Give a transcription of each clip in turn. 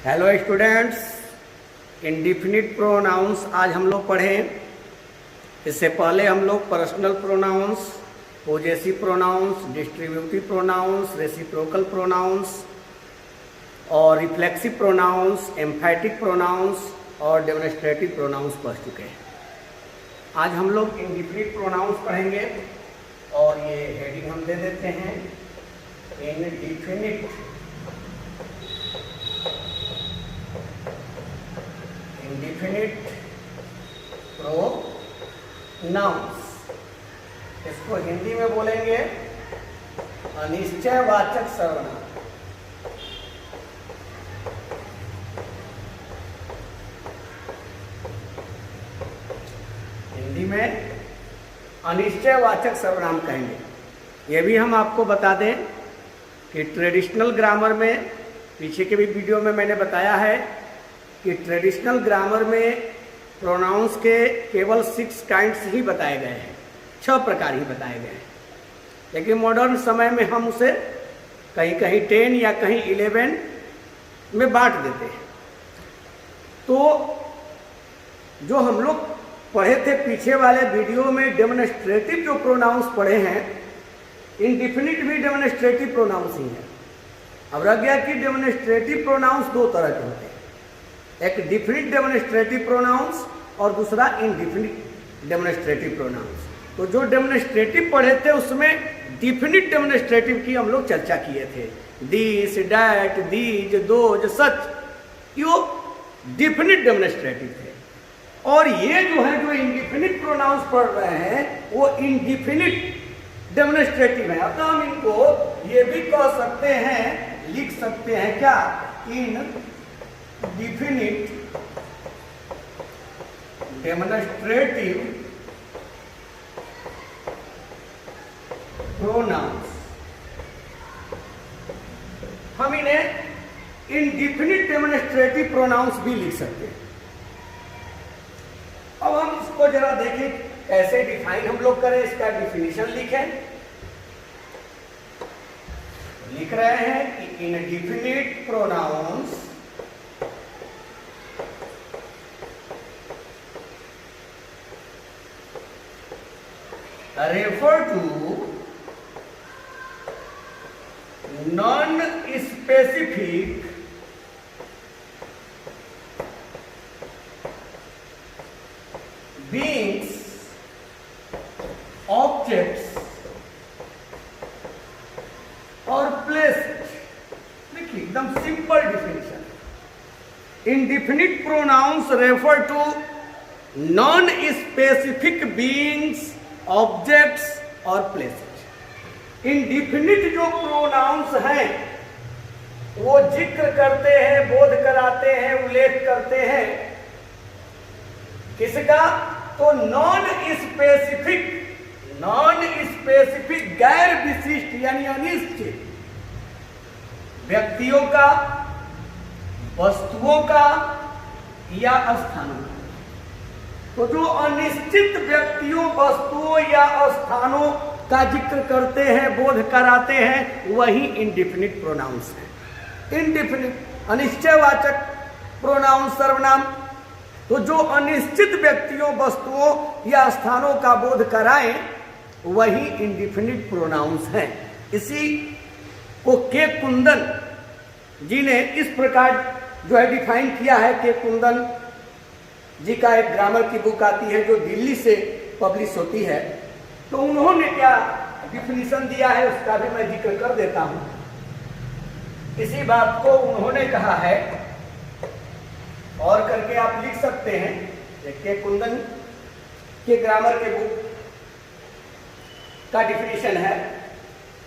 Hello students, indefinite pronounce आज हम लोग पढ़ें। इससे पहले हम लोग personal pronouns, possessive pronouns, distributive pronouns, reciprocal pronouns और रिफ्लेक्सिव प्रोनाउंस, एम्फैटिक प्रोनाउंस और डेमोन्स्ट्रेटिव प्रोनाउंस पढ़ चुके हैं। आज हम लोग इंडिफिनिट प्रोनाउंस पढ़ेंगे और ये हेडिंग हम दे देते हैं इंडिफिनिट प्रोनाउंस। इसको हिंदी में बोलेंगे अनिश्चयवाचक सर्वनाम। हिंदी में अनिश्चयवाचक सर्वनाम कहेंगे। ये भी हम आपको बता दें कि ट्रेडिशनल ग्रामर में, पीछे के भी वीडियो में मैंने बताया है कि ट्रेडिशनल ग्रामर में प्रोनाउंस के केवल 6 काइंड्स ही बताए गए हैं, 6 प्रकार ही बताए गए हैं। लेकिन मॉडर्न समय में हम उसे कहीं कहीं 10 या कहीं 11 में बांट देते हैं। तो जो हम लोग पढ़े थे पीछे वाले वीडियो में, डेमोन्स्ट्रेटिव जो प्रोनाउंस पढ़े हैं, इंडिफिनिट भी डेमोन्स्ट्रेटिव प्रोनाउंस ही है। अब रह गया कि डेमोन्स्ट्रेटिव प्रोनाउंस 2 तरह के होते हैं, एक डिफिनिट डेमोन्स्ट्रेटिव प्रोनाउंस और दूसरा इनडिफिनिट डेमोन्स्ट्रेटिव प्रोनाउंस। तो जो डेमोन्स्ट्रेटिव पढ़े थे उसमें डिफिनिट डेमोन्स्ट्रेटिव की हम लोग चर्चा किए थे। This, that, these, those, such, yo definite demonstrative थे। और ये जो है, जो इनडिफिनिट प्रोनाउंस पढ़ रहे हैं, वो इनडिफिनिट डेमोन्स्ट्रेटिव है। अतः हम इनको ये भी कह सकते हैं, लिख सकते हैं क्या, इन डिफिनिट डेमोन्स्ट्रेटिव प्रोनाउंस। हम इन्हें इनडिफिनिट डेमोन्स्ट्रेटिव प्रोनाउंस भी लिख सकते हैं। अब हम इसको जरा देखें कैसे डिफाइन हम लोग करें, इसका डिफिनीशन लिखें। लिख रहे हैं कि indefinite pronouns refer to non-specific beings, objects और places। देखिए एकदम simple definition. Indefinite pronouns refer to non specific beings, objects और प्लेसेस। इनडिफिनिट जो प्रोनाउंस हैं वो जिक्र करते हैं, बोध कराते हैं, उल्लेख करते हैं किसका, तो नॉन स्पेसिफिक गैर विशिष्ट यानी अनिश्चित व्यक्तियों का, वस्तुओं का या स्थानों का। तो जो अनिश्चित व्यक्तियों, वस्तुओं या स्थानों का जिक्र करते हैं, बोध कराते हैं, वही इनडिफिनिट प्रोनाउंस है। इनडिफिनिट अनिश्चयवाचक प्रोनाउंस सर्वनाम। तो जो अनिश्चित व्यक्तियों, वस्तुओं या स्थानों का बोध कराएं, वही इनडिफिनिट प्रोनाउंस है। इसी को के कुंदन जी ने इस प्रकार जो है डिफाइन किया है। के कुंदन जी का एक ग्रामर की बुक आती है जो दिल्ली से पब्लिश होती है, तो उन्होंने क्या डिफिनीशन दिया है उसका भी मैं जिक्र कर देता हूं। इसी बात को उन्होंने कहा है और करके आप लिख सकते हैं। के कुंदन के ग्रामर के बुक का डिफिनीशन है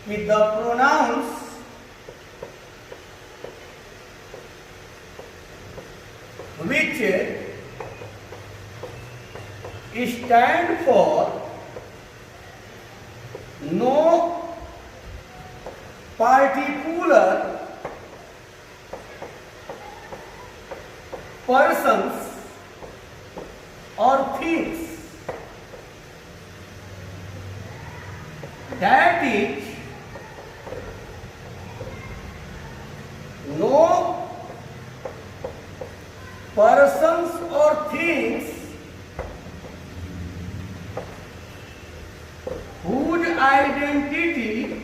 कि the pronouns which stand for no particular persons or things, that is no persons or things whose identity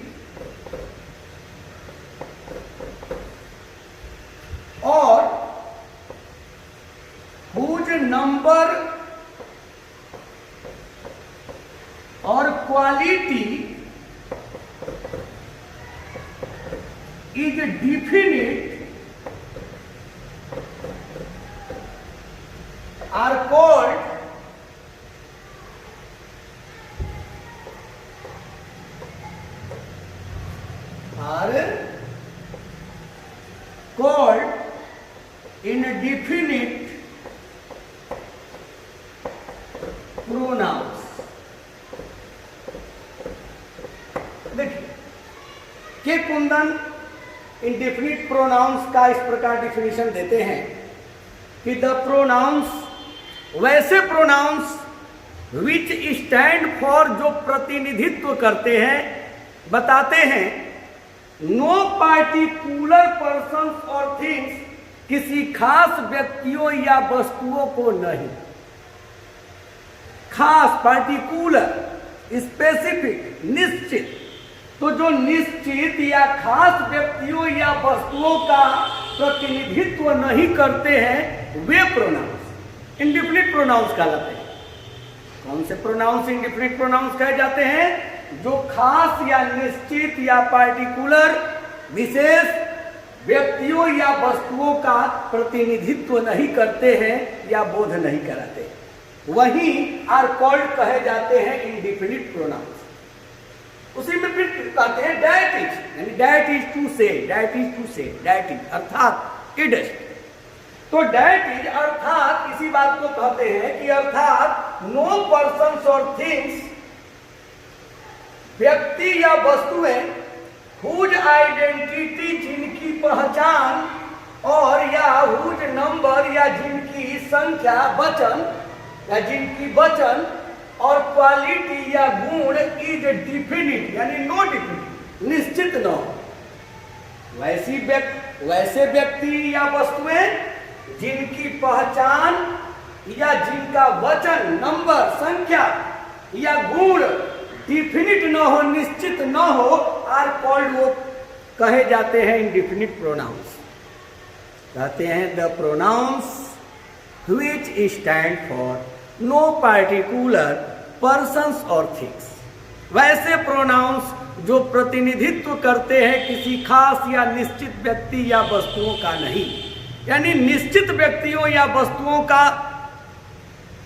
or whose number or quality is definite are called indefinite pronouns। देखिए के Kundan indefinite pronounce का इस प्रकार definition देते हैं कि the pronounce, वैसे pronounce which stand for, जो प्रतिनिधित्व करते हैं, बताते हैं, नो पार्टिकुलर पर्सन्स और थिंग्स, किसी खास व्यक्तियों या वस्तुओं को नहीं। खास, पार्टिकुलर, स्पेसिफिक, निश्चित। तो जो निश्चित या खास व्यक्तियों या वस्तुओं का प्रतिनिधित्व नहीं करते हैं, वे प्रोनाउंस इंडेफिनिट प्रोनाउंस कहलाते हैं। कौन से प्रोनाउंस इंडेफिनिट प्रोनाउंस कहे जाते हैं? जो खास या निश्चित या पार्टिकुलर विशेष व्यक्तियों या वस्तुओं का प्रतिनिधित्व नहीं करते हैं या बोध नहीं कराते, वही आर कॉल्ड कहे जाते हैं इंडेफिनिट प्रोनाउंस। उसी में फिर कहते हैं डैट इज, यानी डैट इज टू से, डैट इज टू से, डैट इज अर्थात इट इज। तो डैट इज अर्थात इसी बात को कहते हैं कि अर्थात नो पर्सन्स और थिंग्स, व्यक्ति या वस्तुएं, हुज आइडेंटिटी, जिनकी पहचान, और या हुज नंबर, या जिनकी संख्या, वचन, या जिनकी वचन और क्वालिटी या गुण इज डिफिनिट, यानी नो डिफिनिट, निश्चित न हो। वैसे व्यक्ति या वस्तुएं जिनकी पहचान या जिनका वचन, नंबर, संख्या या गुण डिफिनिट न हो, निश्चित न हो, आर कॉल्ड, वो कहे जाते हैं इंडेफिनिट प्रोनाउंस। कहते हैं the pronouns which stand for no particular persons और थिंग्स, वैसे प्रोनाउंस जो प्रतिनिधित्व करते हैं किसी खास या निश्चित व्यक्ति या वस्तुओं का नहीं, यानी निश्चित व्यक्तियों या वस्तुओं का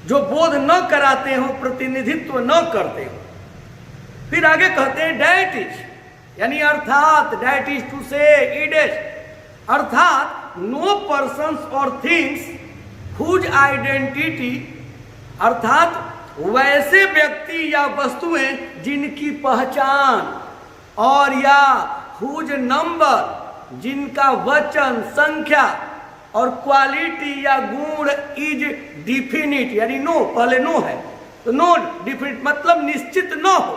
जो बोध न कराते हो, प्रतिनिधित्व न करते हो। फिर आगे कहते हैं डैट इज, यानी अर्थात, डैट इज टू से, इट इज, अर्थात नो पर्सन्स और थिंग्स हुज आइडेंटिटी, अर्थात वैसे व्यक्ति या वस्तुएं जिनकी पहचान, और या हुज नंबर, जिनका वचन, संख्या और क्वालिटी या गुण इज डिफिनिट, यानी नो, पहले नो है तो नो डिफिनिट मतलब निश्चित न हो,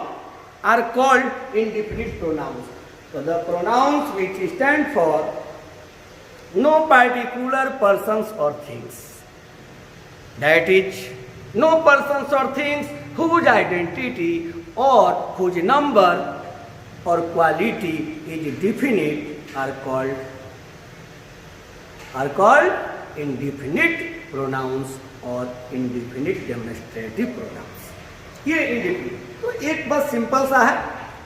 आर कॉल्ड इंडेफिनिट प्रोनाउंस। तो the pronouns which stand for no particular persons और things, that is no persons or things whose identity or whose number or quality is definite are called indefinite pronouns or indefinite demonstrative pronouns। ये indefinite, तो एक बस simple सा है,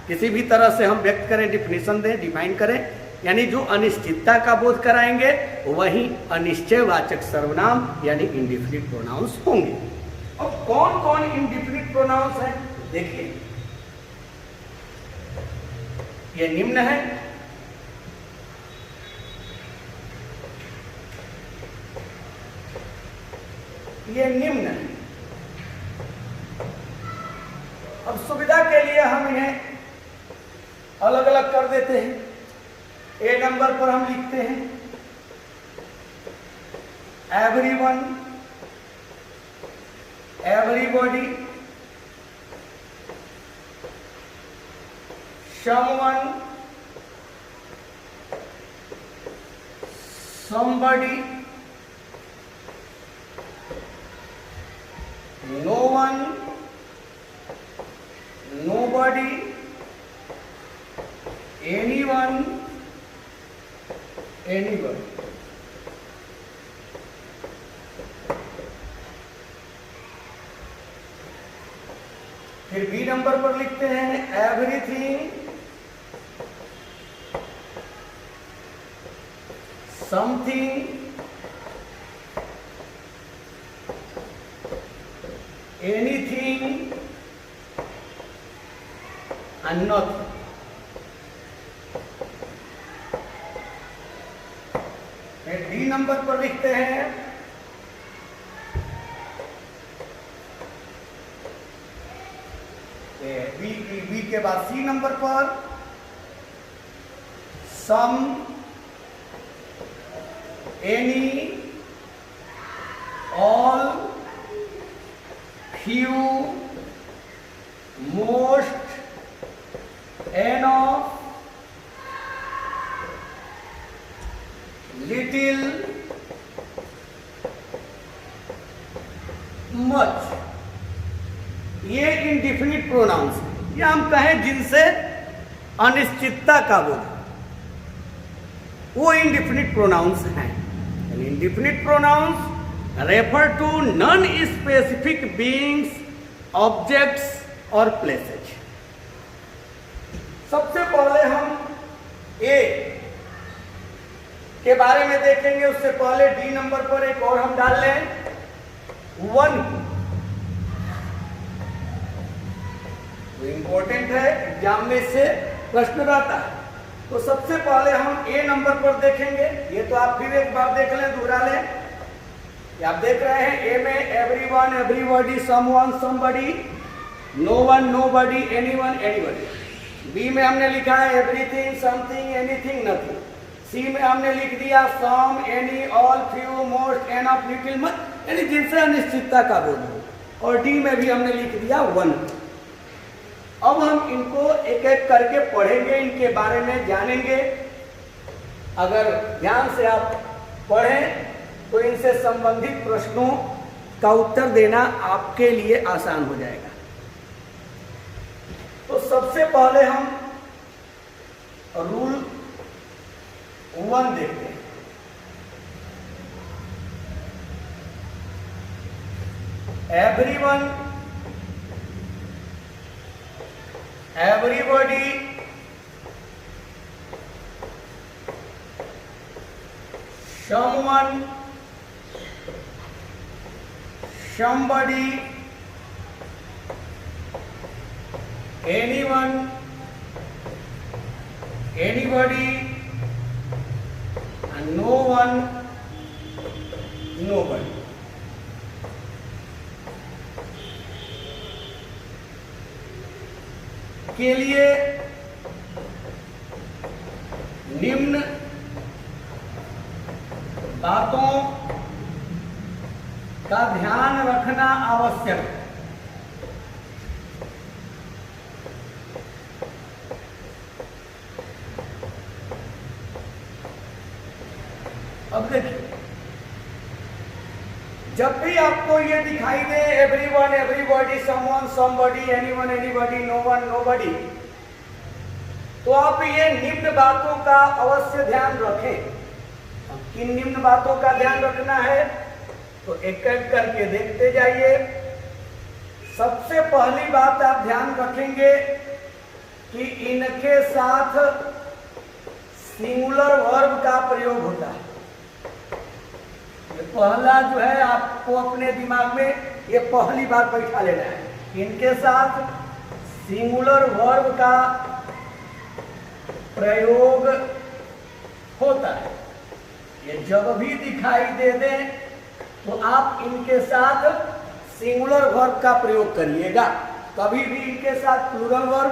किसी भी तरह से हम व्यक्त करें, डिफिनेशन दें, डिफाइन करें, यानी जो अनिश्चितता का बोध कराएंगे वही अनिश्चयवाचक सर्वनाम यानी इंडेफिनिट प्रोनाउंस होंगे। अब कौन कौन इंडेफिनिट प्रोनाउंस हैं देखिए, ये निम्न है, ये निम्न है। अब सुविधा के लिए हम इन्हें अलग अलग कर देते हैं। ए नंबर पर हम लिखते हैं everyone, everybody, someone, somebody, no one, nobody, anyone, anyone। फिर बी नंबर पर लिखते हैं everything, something, anything and nothing. फिर डी नंबर पर लिखते हैं बी के बाद सी नंबर पर some, any, all, few, most, enough, little, much. ये इंडिफिनिट प्रोनाउंस है, या हम कहें जिनसे अनिश्चितता का बोध, वो इंडिफिनिट प्रोनाउंस हैं। Indefinite pronouns refer to non specific beings, objects और प्लेसेज। सबसे पहले हम ए के बारे में देखेंगे, उससे पहले डी नंबर पर एक और हम डाल लें, वन। तो इंपॉर्टेंट है, एग्जाम में से प्रश्न आता है। तो सबसे पहले हम ए नंबर पर देखेंगे। ये तो आप फिर एक बार देख लें, दोहरा लें। ये आप देख रहे हैं ए में everyone, everybody, someone, somebody, no one, nobody, anyone, anybody. B में हमने लिखा है everything, something, anything, nothing. C में हमने लिख दिया some, any, all, few, most, enough, little, much, यानी जिनसे अनिश्चितता का बोध हो। और डी में भी हमने लिख दिया वन। अब हम इनको एक एक करके पढ़ेंगे, इनके बारे में जानेंगे। अगर ध्यान से आप पढ़ें तो इनसे संबंधित प्रश्नों का उत्तर देना आपके लिए आसान हो जाएगा। तो सबसे पहले हम रूल 1 देखते हैं। Everyone, everybody, someone, somebody, anyone, anybody, and no one, nobody। के लिए निम्न बातों का ध्यान रखना आवश्यक है। अब देखिए, जब भी आपको ये दिखाई दे everyone, everybody, someone, somebody, anyone, anybody, no one, nobody, तो आप ये निम्न बातों का अवश्य ध्यान रखें। किन निम्न बातों का ध्यान रखना है तो एक एक करके देखते जाइए। सबसे पहली बात आप ध्यान रखेंगे कि इनके साथ सिंगुलर वर्ब का प्रयोग होता है। पहला जो है आपको अपने दिमाग में ये पहली बात बैठा लेना है। इनके साथ सिंगुलर वर्ब का प्रयोग होता है। ये जब भी दिखाई दे दें तो आप इनके साथ सिंगुलर वर्ब का प्रयोग करिएगा, कभी भी इनके साथ प्लूरल वर्ब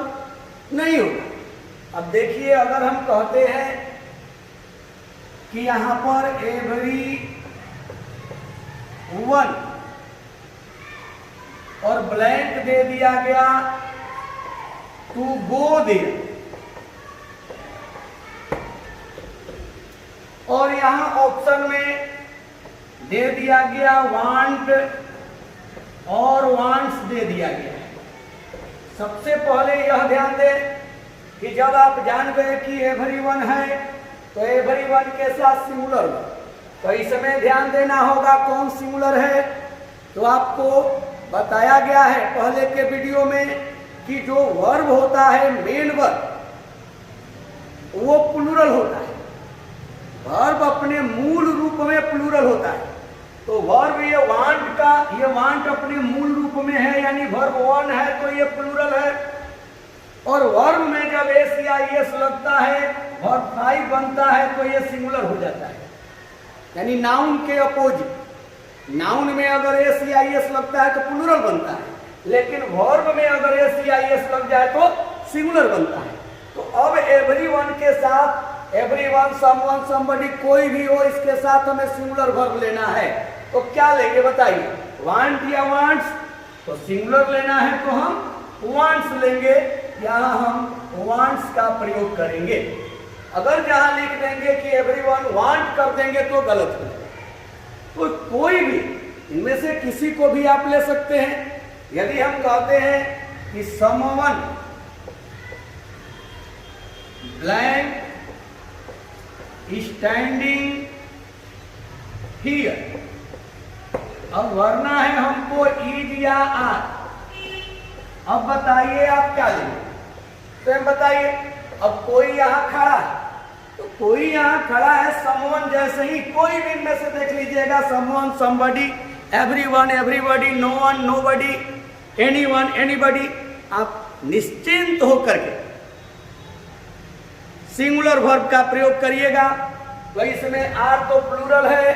नहीं होगा। अब देखिए, अगर हम कहते हैं कि यहां पर एवरी वन और ब्लैंक दे दिया गया टू गो देयर, और यहां ऑप्शन में दे दिया गया वांट और वांट्स दे दिया गया है। सबसे पहले यह ध्यान दें कि जब आप जान गए कि एवरीवन है तो एवरीवन के साथ सिंगुलर, तो इसमें ध्यान देना होगा कौन सिंगुलर है। तो आपको बताया गया है पहले के वीडियो में कि जो वर्ब होता है मेन वर्ब वो प्लूरल होता है। वर्ब अपने मूल रूप में प्लूरल होता है। तो वर्ब ये वांट अपने मूल रूप में है, यानी वर्ब वन है तो ये प्लूरल है। और वर्ब में जब एस या एस लगता है, वर्ब फाइव बनता है तो ये सिंगुलर हो जाता है, यानी नाउन के अपोजिट। नाउन में अगर एस या एस लगता है तो प्लूरल बनता है, लेकिन वर्ब में अगर एस या एस लग जाए तो सिंगुलर बनता है। तो अब एवरीवन के साथ एवरीवन, समवन, समबडी कोई भी हो, इसके साथ हमें सिंगुलर वर्ब लेना है। तो क्या लेंगे बताइए, वांट या वांट्स? तो सिंगुलर लेना है तो हम वांट्स लेंगे, यहाँ हम वांट्स का प्रयोग करेंगे। अगर जहां लिख देंगे कि एवरीवन वांट कर देंगे तो गलत हो जाएगा। तो कोई भी इनमें से किसी को भी आप ले सकते हैं। यदि हम कहते हैं कि समवन ब्लैंक स्टैंडिंग हियर, अब वरना है हमको इज या आर। अब बताइए आप क्या लेंगे? तो बताइए, अब कोई यहाँ खड़ा है तो कोई यहाँ खड़ा है समवन, जैसे ही कोई भी इनमें से देख लीजिएगा, someone, somebody, everyone, everybody, no one, nobody, anyone, anybody, आप निश्चिंत होकर के सिंगुलर वर्ब का प्रयोग करिएगा। तो इसमें आर तो प्लूरल है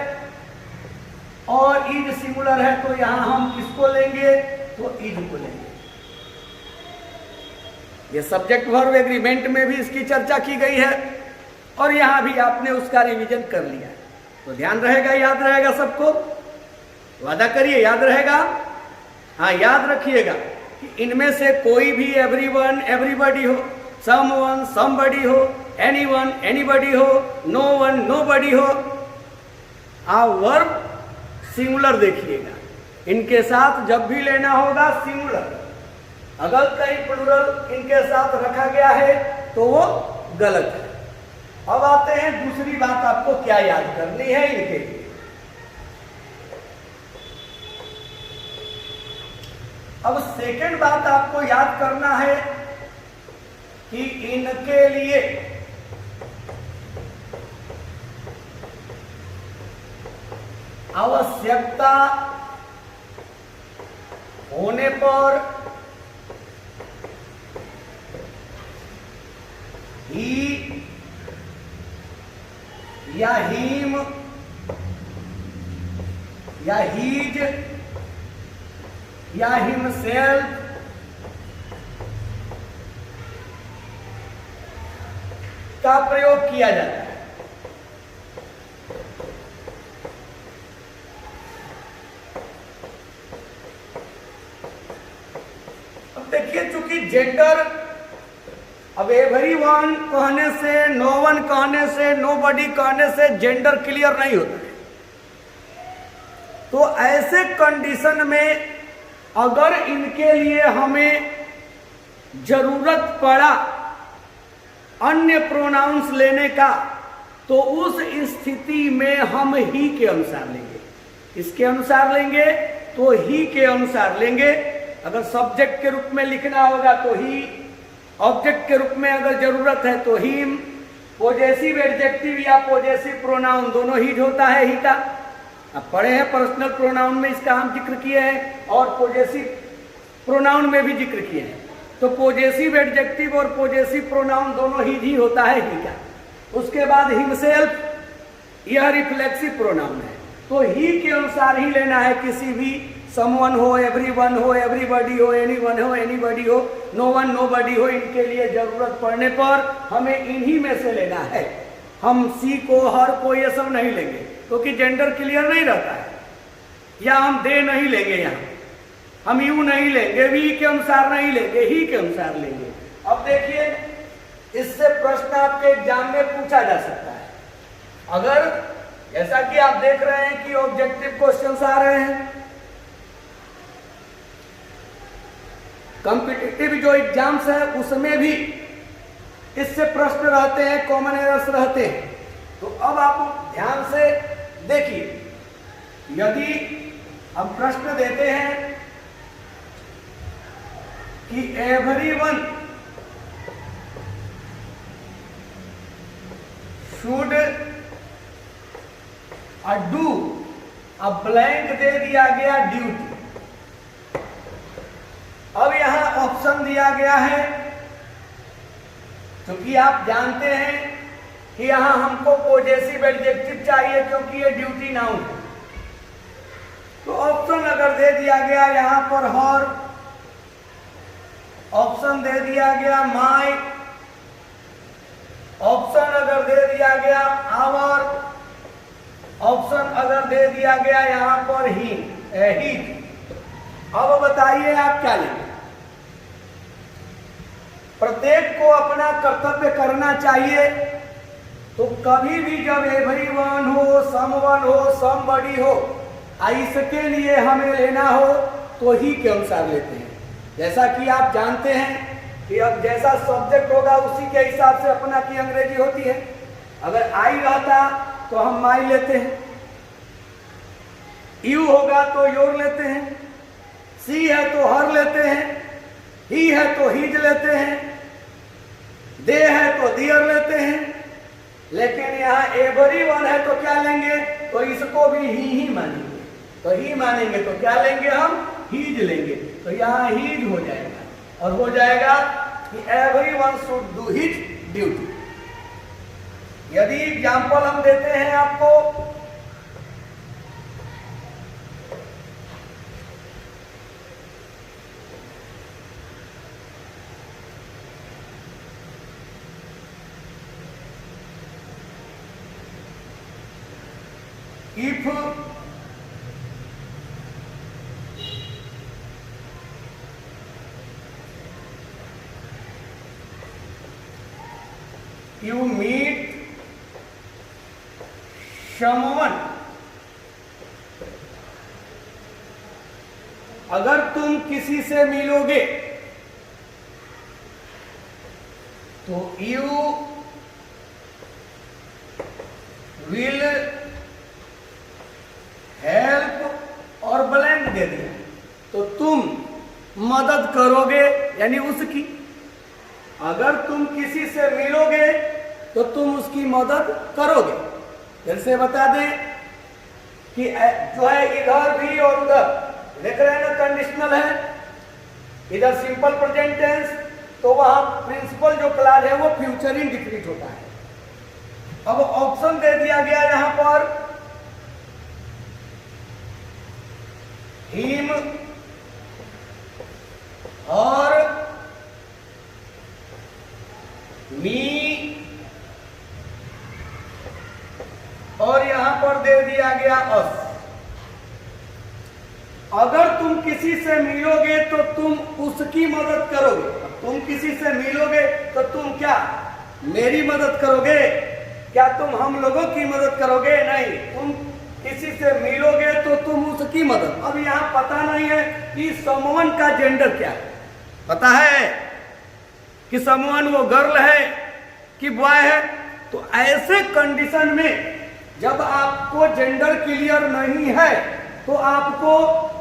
और इज सिंगुलर है, तो यहां हम किसको लेंगे? तो इज को लेंगे। ये सब्जेक्ट वर्ब एग्रीमेंट में भी इसकी चर्चा की गई है और यहां भी आपने उसका रिवीजन कर लिया है। तो ध्यान रहेगा, याद रहेगा सबको? वादा करिए याद रहेगा। हाँ, याद रखिएगा कि इनमें से कोई भी एवरीवन, एवरीबडी हो, समवन, समबडी हो, एनीवन, एनीबडी हो, नो वन, नोबडी हो, आप वर्ब सिंगुलर देखिएगा। इनके साथ जब भी लेना होगा सिंगुलर। अगर कहीं प्लूरल इनके साथ रखा गया है तो वो गलत है। अब आते हैं दूसरी बात, आपको क्या याद करनी है इनके लिए। अब सेकंड बात आपको याद करना है कि इनके लिए आवश्यकता होने पर ही या हिम या हीज या हिमसेल्फ का प्रयोग किया जाता है। अब देखिए, चूंकि जेंडर, अब एवरीवन कहने से, नो वन कहने से, नोबडी कहने से जेंडर क्लियर नहीं होता है। तो ऐसे कंडीशन में अगर इनके लिए हमें जरूरत पड़ा अन्य प्रोनाउंस लेने का, तो उस स्थिति में हम ही के अनुसार लेंगे। इसके अनुसार लेंगे तो ही के अनुसार लेंगे। अगर सब्जेक्ट के रूप में लिखना होगा तो ही, ऑब्जेक्ट के रूप में अगर जरूरत है तो हिम, पॉजेसिव एडजेक्टिव या पॉजेसिव प्रोनाउन दोनों ही होता है ही का। अब पढ़े हैं पर्सनल प्रोनाउन में इसका हम जिक्र किए हैं और पॉजेसिव प्रोनाउन में भी जिक्र किए हैं। तो पॉजेसिव एडजेक्टिव और पॉजेसिव प्रोनाउन दोनों ही होता है ही का। उसके बाद हिमसेल्फ, यह रिफ्लेक्सिव प्रोनाउन है, तो ही के अनुसार ही लेना है। किसी भी समवन हो, एवरीवन हो, एवरीबडी हो, एनीवन हो, एनीबडी हो, नो वन, नोबडी हो, इनके लिए जरूरत पड़ने पर हमें इन्हीं में से लेना है। हम सी को, हर को, ये सब नहीं लेंगे क्योंकि जेंडर क्लियर नहीं रहता है। या हम दे नहीं लेंगे, यहाँ हम यू नहीं लेंगे, वी के अनुसार नहीं लेंगे, ही के अनुसार लेंगे। अब देखिए, इससे प्रश्न आपके एग्जाम में पूछा जा सकता है। अगर जैसा कि आप देख रहे हैं कि ऑब्जेक्टिव क्वेश्चंस आ रहे हैं, कॉम्पिटिटिव जो एग्जाम्स है उसमें भी इससे प्रश्न रहते हैं, कॉमन एरर्स रहते हैं। तो अब आप ध्यान से देखिए, यदि हम प्रश्न देते हैं कि एवरीवन शुड डू ब्लैंक दे दिया गया ड्यूटी। अब यहां ऑप्शन दिया गया है, क्योंकि आप जानते हैं कि यहां हमको पॉजेसिव एडजेक्टिव चाहिए क्योंकि ये ड्यूटी नाउन है। तो ऑप्शन अगर दे दिया गया यहां पर हर, ऑप्शन दे दिया गया माय, ऑप्शन अगर दे दिया गया आवर, ऑप्शन अगर दे दिया गया यहां पर ही, अब बताइए आप क्या लेंगे। प्रत्येक को अपना कर्तव्य करना चाहिए। तो कभी भी जब एवरीवन हो, समवन हो, समबडी हो, इसके लिए हमें लेना हो तो ही के अनुसार लेते हैं। जैसा कि आप जानते हैं कि अब जैसा सब्जेक्ट होगा उसी के हिसाब से अपना की अंग्रेजी होती है। अगर आई रहता तो हम माई लेते हैं, यू होगा तो योर लेते हैं, सी है तो हर लेते हैं, ही है तो हिज लेते हैं, दे है तो दियर लेते हैं। लेकिन यहाँ एवरीवन है तो क्या लेंगे, तो इसको भी ही मानेंगे। तो ही मानेंगे तो क्या लेंगे, हम हीज लेंगे। तो यहाँ हीज हो जाएगा और हो जाएगा कि everyone should do his duty. यदि एग्जाम्पल हम देते हैं आपको, if you meet someone, अगर तुम किसी से मिलोगे तो you will हेल्प और ब्लैंक दे दिया तो तुम मदद करोगे, यानी उसकी। अगर तुम किसी से मिलोगे तो तुम उसकी मदद करोगे। फिर से बता दें कि जो है इधर भी और उधर, देख रहे हैं ना, कंडीशनल है। इधर सिंपल प्रेजेंट टेंस, तो वहां प्रिंसिपल जो क्लास है वो फ्यूचर इंडिफिनिट होता है। अब ऑप्शन दे दिया गया यहां पर हिम और मी, और यहां पर दे दिया गया अस। अगर तुम किसी से मिलोगे तो तुम उसकी मदद करोगे। तुम किसी से मिलोगे तो तुम क्या मेरी मदद करोगे? क्या तुम हम लोगों की मदद करोगे? नहीं, तुम किसी से मिलोगे तो तुम उसकी मदद। अब यहाँ पता नहीं है कि समवन का जेंडर क्या है। पता है कि समवन वो गर्ल है कि बॉय है। तो ऐसे कंडीशन में जब आपको जेंडर क्लियर नहीं है तो आपको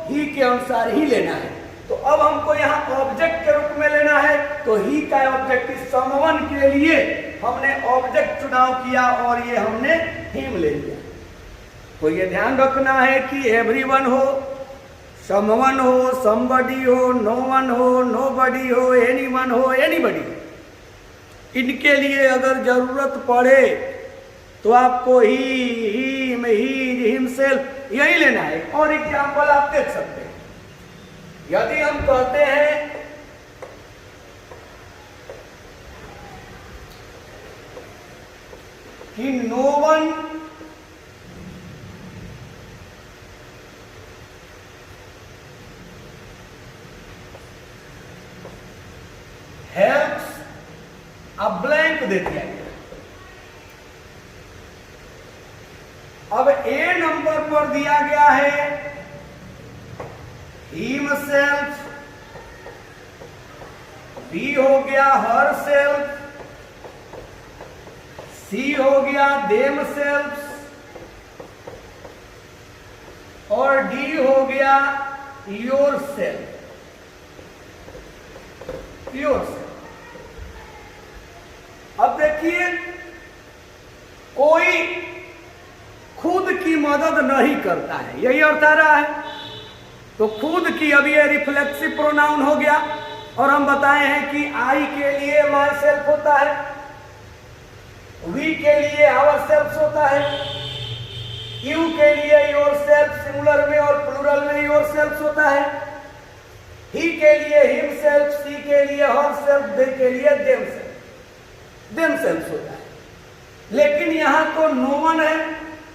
ही के अनुसार ही लेना है। तो अब हमको यहाँ ऑब्जेक्ट के रूप में लेना है, तो ही का ऑब्जेक्ट समवन के लिए हमने ऑब्जेक्ट चुनाव किया और ये हमने हिम ले लिया। तो ये ध्यान रखना है कि एवरीवन हो, समवन हो, समबडी हो, नो वन हो, नोबडी हो, एनीवन हो, एनीबडी, इनके लिए अगर जरूरत पड़े तो आपको ही, हिम, ही, हिमसेल्फ यही लेना है। और एग्जाम्पल आप देख सकते हैं। यदि हम कहते हैं कि नो वन हेल्प्स, अब ब्लैंक दे दिया गया। अब ए नंबर पर दिया गया है हिमसेल्फ बी हो गया हर सेल्फ, सी हो गया देम सेल्फ्स, और डी हो गया योर सेल्फ, योर सेल्फ। अब देखिए, कोई खुद की मदद नहीं करता है, यही अर्थ आ रहा है। तो खुद की, अब ये रिफ्लेक्सिव प्रोनाउन हो गया, और हम बताए हैं कि आई के लिए माई सेल्फ होता है, वी के लिए आवर सेल्फ होता है, यू के लिए योर सेल्फ सिंगुलर में और प्लूरल में योर सेल्फ होता है, ही के लिए हिम सेल्फ, सी के लिए हर सेल्फ, दे के लिए देम सेल्फ होता है। लेकिन यहां तो नो वन है।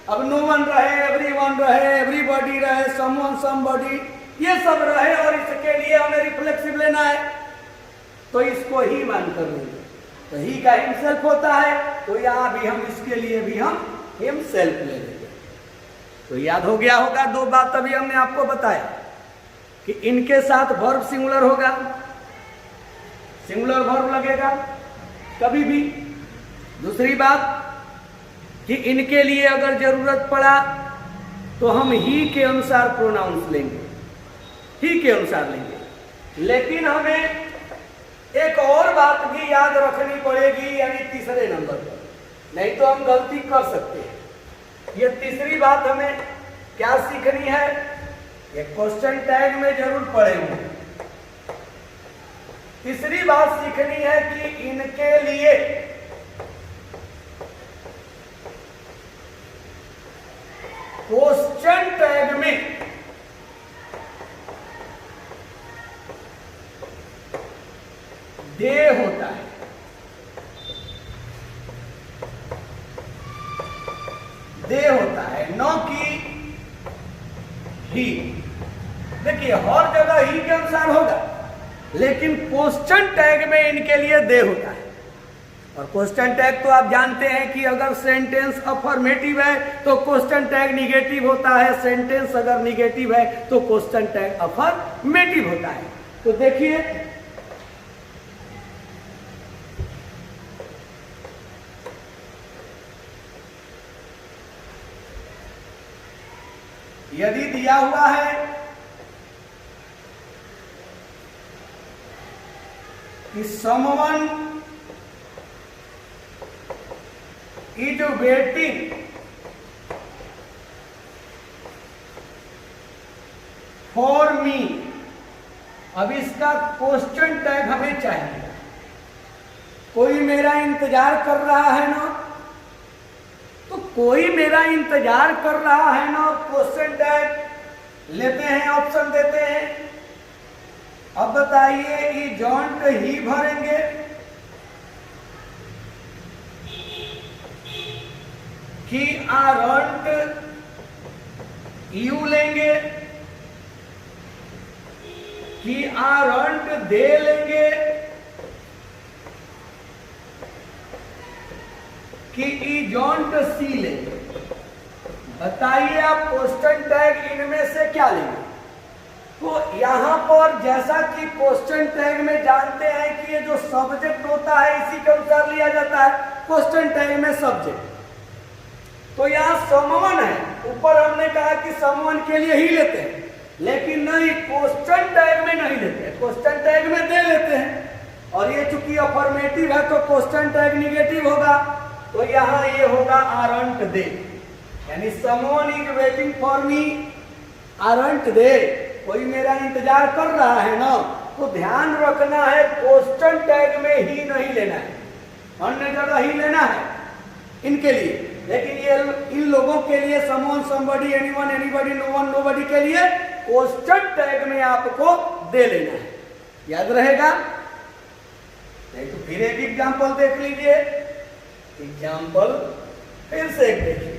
अब नो वन रहे, एवरीवन रहे, एवरीबॉडी रहे, समवन समबॉडी, ये सब रहे, और इसके लिए हमें रिफ्लेक्सिव लेना है, तो इसको ही मान कर लेंगे। तो ही का हिमसेल्फ होता है, तो यहां भी हम इसके लिए भी हम हिमसेल्फ ले लेंगे। तो याद हो गया होगा, दो बात तभी हमने आपको बताया कि इनके साथ वर्ब सिंगुलर होगा, सिंगुलर वर्ब लगेगा कभी भी। दूसरी बात कि इनके लिए अगर जरूरत पड़ा तो हम ही के अनुसार प्रोनाउंस लेंगे, ही के अनुसार लेंगे। लेकिन हमें एक और बात भी याद रखनी पड़ेगी, यानी तीसरे नंबर पर, नहीं तो हम गलती कर सकते हैं। ये तीसरी बात हमें क्या सीखनी है, ये क्वेश्चन टैग में जरूर पढ़े होंगे। तीसरी बात सीखनी है कि इनके लिए क्वेश्चन टैग में दे होता है, दे होता है, न कि ही। देखिए, हर जगह ही के अनुसार होगा, लेकिन क्वेश्चन टैग में इनके लिए दे होता है। और क्वेश्चन टैग तो आप जानते हैं कि अगर सेंटेंस अफर्मेटिव है तो क्वेश्चन टैग निगेटिव होता है, सेंटेंस अगर निगेटिव है तो क्वेश्चन टैग अफर्मेटिव होता है। तो देखिए, यदि दिया हुआ है कि समवन इज वेटिंग फॉर मी, अब इसका क्वेश्चन टैग हमें चाहिए। कोई मेरा इंतजार कर रहा है ना, तो कोई मेरा इंतजार कर रहा है ना, क्वेश्चन टैग लेते हैं, ऑप्शन देते हैं। अब बताइए, ये जॉन्ट ही भरेंगे कि आरंट यू लेंगे, कि आरंट दे लेंगे, कि इजोंट सी लेंगे। बताइए आप क्वेश्चन टैग इनमें से क्या लेंगे। तो यहां पर जैसा कि क्वेश्चन टैग में जानते हैं कि ये जो सब्जेक्ट होता है इसी के अनुसार लिया जाता है, क्वेश्चन टैग में सब्जेक्ट। तो यहाँ समवन है, ऊपर हमने कहा कि समवन के लिए ही लेते हैं, लेकिन नहीं, क्वेश्चन टैग में नहीं लेते हैं, क्वेश्चन टैग में दे लेते हैं। और ये चूंकि अफर्मेटिव है तो क्वेश्चन टैग निगेटिव होगा, तो यहाँ ये होगा आरंट दे, यानी someone is waiting for me aren't they, कोई मेरा इंतजार कर रहा है ना। तो ध्यान रखना है, क्वेश्चन टैग में ही नहीं लेना है, अन्य जगह ही लेना है इनके लिए। लेकिन ये इन लोगों के लिए someone, somebody, anyone, anybody, no one, nobody के लिए क्वेश्चन टैग में आपको दे लेना है। याद रहेगा? नहीं तो फिर एक एग्जाम्पल देख लीजिए। एग्जाम्पल फिर से एक देखिए।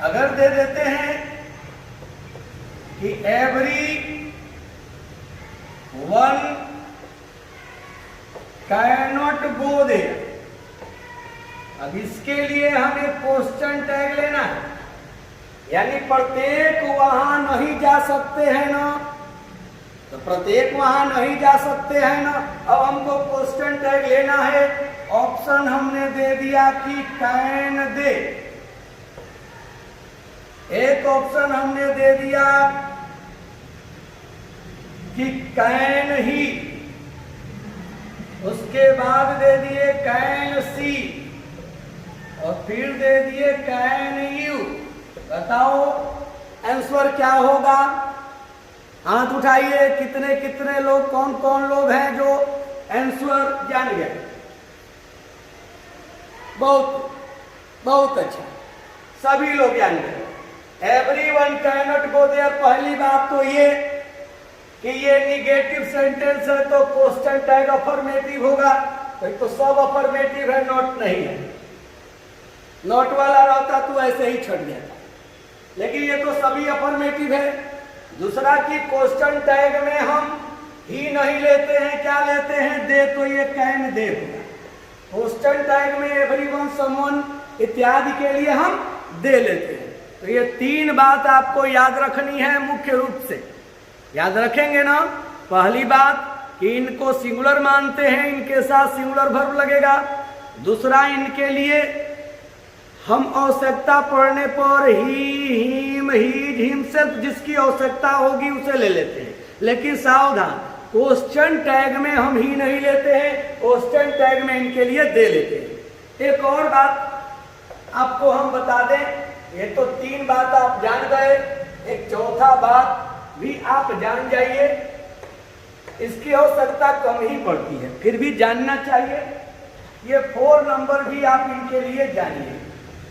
अगर दे देते हैं कि everyone can not go there, अब इसके लिए हमें क्वेश्चन टैग लेना है। यानी प्रत्येक वहां नहीं जा सकते हैं ना, तो प्रत्येक वहां नहीं जा सकते हैं ना। अब हमको क्वेश्चन टैग लेना है। ऑप्शन हमने दे दिया कि कैन दे, एक ऑप्शन हमने दे दिया कि कैन ही, उसके बाद दे दिए कैन सी, और फिर दे दिए कैन यू। बताओ आंसर क्या होगा? हाथ उठाइए, कितने कितने लोग, कौन कौन लोग हैं जो आंसर जान गए? बहुत बहुत अच्छा, सभी लोग जान गए। Everyone can not go there. पहली बात तो ये कि ये निगेटिव सेंटेंस है, तो क्वेश्चन टैग अफर्मेटिव होगा। तो सब अफर्मेटिव है, नॉट नहीं है। नॉट वाला रहता तो ऐसे ही छट जाता, लेकिन ये तो सभी अफर्मेटिव है। दूसरा कि क्वेश्चन टैग में हम ही नहीं लेते हैं, क्या लेते हैं? दे, तो ये कैन दे होगा। क्वेश्चन टैग में एवरीवन, समवन इत्यादि के लिए हम दे लेते हैं। तो ये तीन बात आपको याद रखनी है मुख्य रूप से। याद रखेंगे ना? पहली बात कि इनको सिंगुलर मानते हैं, इनके साथ सिंगुलर वर्ब लगेगा। दूसरा, इनके लिए हम आवश्यकता पड़ने पर ही, हिम, ही, हिमसेल्फ, जिसकी आवश्यकता होगी उसे ले लेते हैं। लेकिन सावधान, क्वेश्चन टैग में हम ही नहीं लेते हैं, क्वेश्चन टैग में इनके लिए दे लेते हैं। एक और बात आपको हम बता दें, ये तो तीन बात आप जान गए, एक चौथा बात भी आप जान जाइए। इसकी आवश्यकता कम ही पड़ती है, फिर भी जानना चाहिए। ये 4 नंबर भी आप इनके लिए जानिए।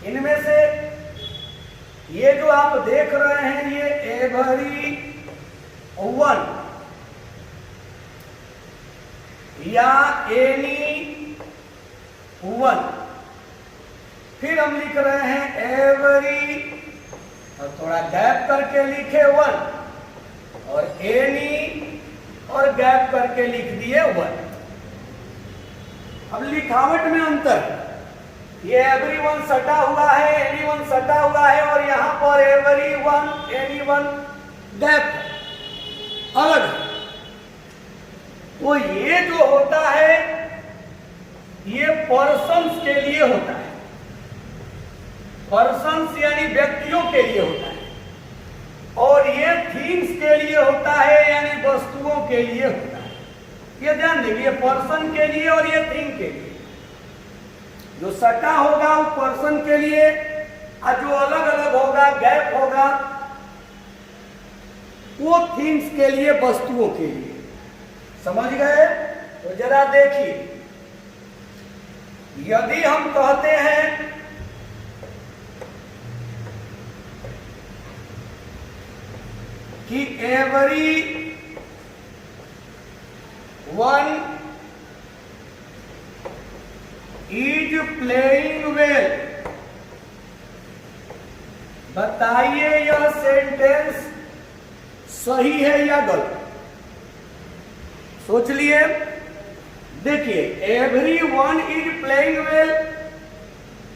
इनमें से ये जो आप देख रहे हैं, ये एवरी वन या एनी वन, फिर हम लिख रहे हैं एवरी, और थोड़ा गैप करके लिखे वन, और एनी और गैप करके लिख दिए वन। अब लिखावट में अंतर, ये एवरीवन सटा हुआ है, एनीवन सटा हुआ है, और यहां पर एवरीवन, एनीवन गैप अलग है। तो ये जो होता है ये पर्सन्स के लिए होता है, पर्सन्स यानी व्यक्तियों के लिए होता है, और ये थिंग्स के लिए होता है यानी वस्तुओं के लिए होता है। ये ध्यान देंगे, ये पर्सन के लिए और ये थिंग के लिए। जो सटा होगा वो पर्सन के लिए, और जो अलग अलग होगा, गैप होगा, वो थिंग्स के लिए, वस्तुओं के लिए। समझ गए? तो जरा देखिए, यदि हम कहते हैं कि every one is playing well, बताइए यह सेंटेंस सही है या गलत? सोच लिए। देखिए, every one is playing well,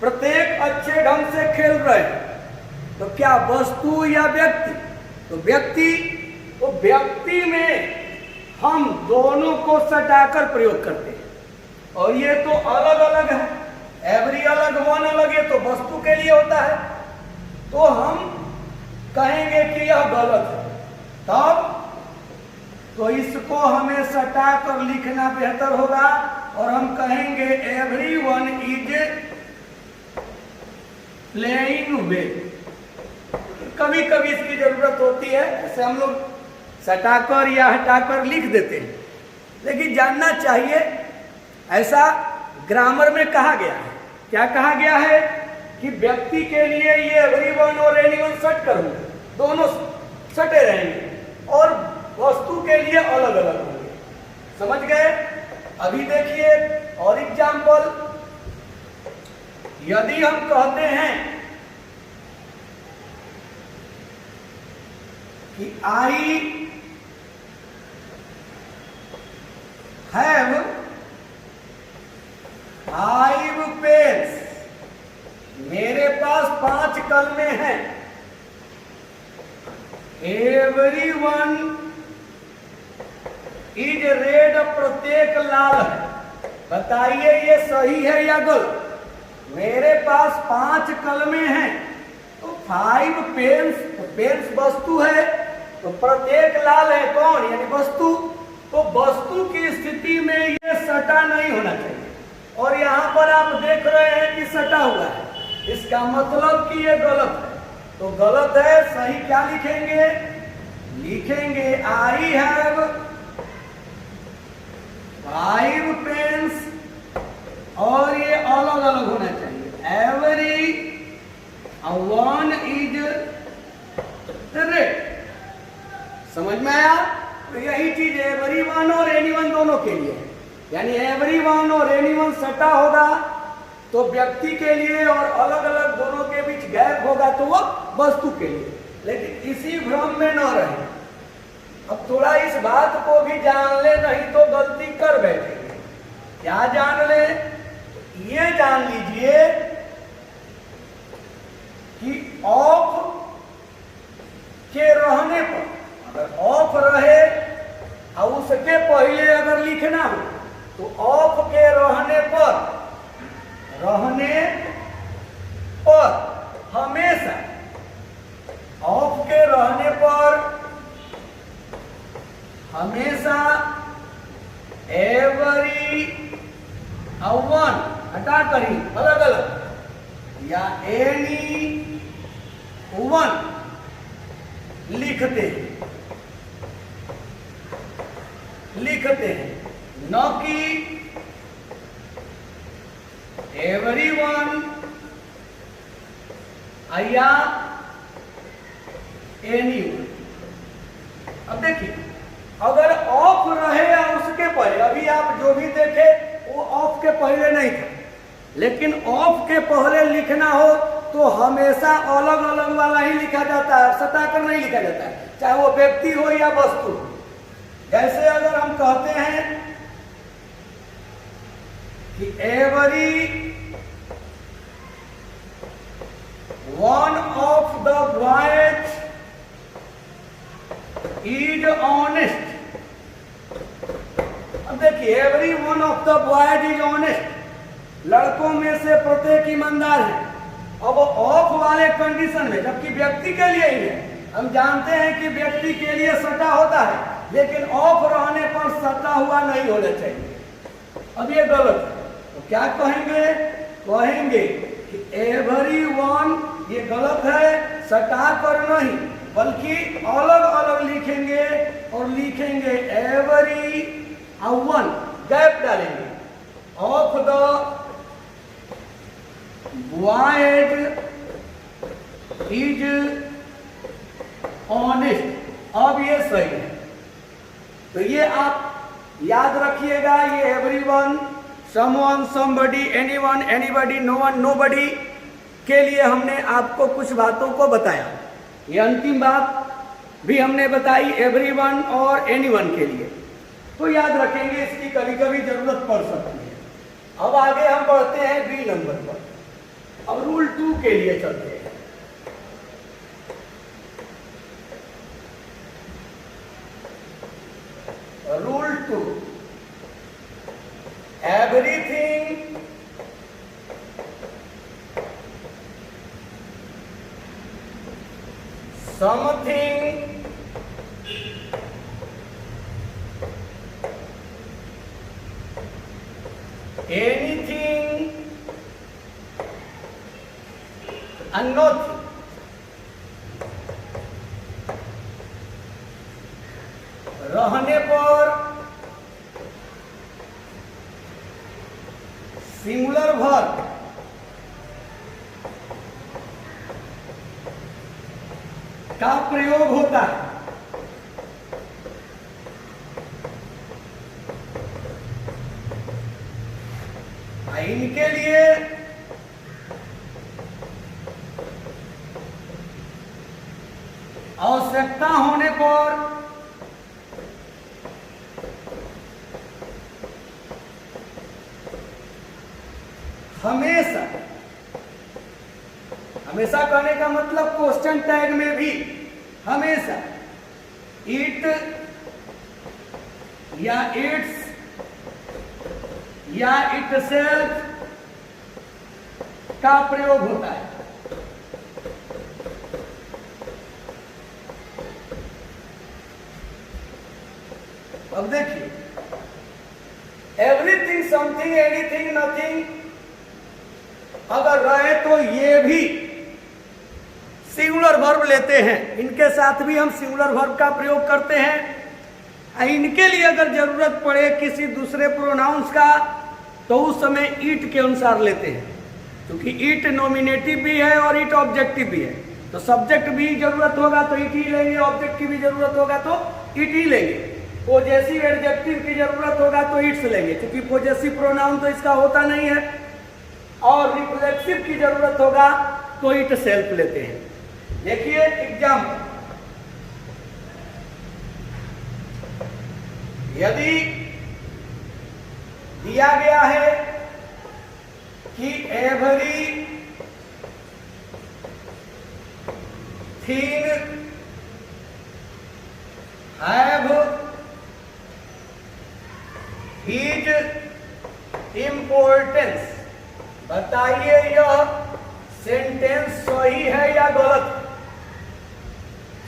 प्रत्येक अच्छे ढंग से खेल रहे हैं, तो क्या वस्तु या व्यक्ति? तो व्यक्ति, तो व्यक्ति में हम दोनों को सटाकर प्रयोग करते हैं, और ये तो अलग अलग है, एवरी अलग, वन अलग, ये तो वस्तु के लिए होता है, तो हम कहेंगे कि यह गलत है। तब तो इसको हमें सटा कर लिखना बेहतर होगा, और हम कहेंगे एवरीवन इज प्लेइंग वेल। कभी कभी इसकी जरूरत होती है, ऐसे हम लोग सटाकर या हटाकर लिख देते हैं, लेकिन जानना चाहिए ऐसा ग्रामर में कहा गया है। क्या कहा गया है? कि व्यक्ति के लिए ये एवरीवन और एनीवन सट करूंगा, दोनों सटे रहेंगे, और वस्तु के लिए अलग अलग होंगे। समझ गए? अभी देखिए और एग्जाम्पल, यदि हम कहते हैं कि आई हैव 5 पेन्स, मेरे पास 5 कलमें हैं, एवरीवन इज रेड, प्रत्येक लाल है। बताइए ये सही है या गलत? मेरे पास 5 कलमें हैं तो 5 पेन्स, तो पेन्स वस्तु है तो प्रत्येक लाल है कौन, यानी वस्तु। तो वस्तु की स्थिति में ये सटा नहीं होना चाहिए, और यहां पर आप देख रहे हैं कि सटा हुआ है, इसका मतलब कि ये गलत है। तो गलत है, सही क्या लिखेंगे? लिखेंगे आई हैव 5 पेन्स, और ये अलग अलग होना चाहिए। Every one is red. समझ में आया? तो यही चीज एवरी वन और एनीवन दोनों के लिए, यानी एवरी वन और एनीवन सटा होगा तो व्यक्ति के लिए, और अलग अलग दोनों के बीच गैप होगा तो वो वस्तु के लिए। लेकिन इसी भ्रम में न रहे। अब थोड़ा इस बात को भी जान ले, नहीं तो गलती कर बैठेंगे। क्या जान ले? ये जान लीजिए कि ऑफ के रहने पर, अगर ऑफ रहे और उसके पहले अगर लिखना हो तो ऑफ के रहने पर हमेशा, ऑफ के रहने पर हमेशा एवरी वन हटा करी अलग अलग, या एनी वन लिखते हैं, न कि एवरी वन या एनी वन। अब देखिए, अगर ऑफ रहे या उसके पहले, अभी आप जो भी देखे वो ऑफ के पहले नहीं था, लेकिन ऑफ के पहले लिखना हो तो हमेशा अलग अलग वाला ही लिखा जाता है, सटाकर नहीं लिखा जाता है, चाहे वो व्यक्ति हो या वस्तु हो। जैसे अगर हम कहते हैं कि every one of the boys is honest. अब देखिए, every one of the boys is honest, लड़कों में से प्रत्येक ईमानदार है। अब ऑफ वाले कंडीशन में, जबकि व्यक्ति के लिए ही है, हम जानते हैं कि व्यक्ति के लिए सटा होता है, लेकिन ऑफ रहने पर सटा हुआ नहीं होना चाहिए। अब ये गलत है, तो क्या कहेंगे? कहेंगे कि एवरी वन, ये गलत है, सटा कर नहीं बल्कि अलग अलग लिखेंगे, और लिखेंगे एवरी वन, गैप डालेंगे, of the boys is honest. अब ये सही है, तो ये आप याद रखिएगा। ये everyone, someone, somebody, anyone, anybody, no one, nobody के लिए हमने आपको कुछ बातों को बताया। ये अंतिम बात भी हमने बताई एवरीवन और एनीवन के लिए, तो याद रखेंगे, इसकी कभी कभी जरूरत पड़ सकती है। अब आगे हम बढ़ते हैं बी नंबर पर। अब रूल 2 के लिए चलते हैं। Rule 2, everything something anything and nothing। रहने पर सिंगुलर वर्ब का प्रयोग होता है। इनके लिए आवश्यकता होने पर हमेशा, हमेशा कहने का मतलब क्वेश्चन टैग में भी हमेशा इट या इट्स या इटसेल्फ का प्रयोग होता है। अब देखिए, एवरीथिंग, समथिंग, एनीथिंग, नथिंग अगर रहे तो ये भी सिंगुलर वर्ब लेते हैं, इनके साथ भी हम सिंगुलर वर्ब का प्रयोग करते हैं। इनके लिए अगर जरूरत पड़े किसी दूसरे प्रोनाउंस का तो उस समय इट के अनुसार लेते हैं, क्योंकि इट नॉमिनेटिव भी है और इट ऑब्जेक्टिव भी है। तो सब्जेक्ट भी जरूरत होगा तो इट ही लेंगे, ऑब्जेक्ट की भी जरूरत होगा तो इट ही लेंगे, पोजेसिव एडजेक्टिव की जरूरत होगा तो इट्स लेंगे, क्योंकि पोजेसिव प्रोनाउन तो इसका होता नहीं है, और रिफ्लेक्सिव की जरूरत होगा तो इट सेल्फ लेते हैं। देखिए एग्जाम्पल, यदि दिया गया है कि every thing have his importance, बताइए यह सेंटेंस सही है या गलत?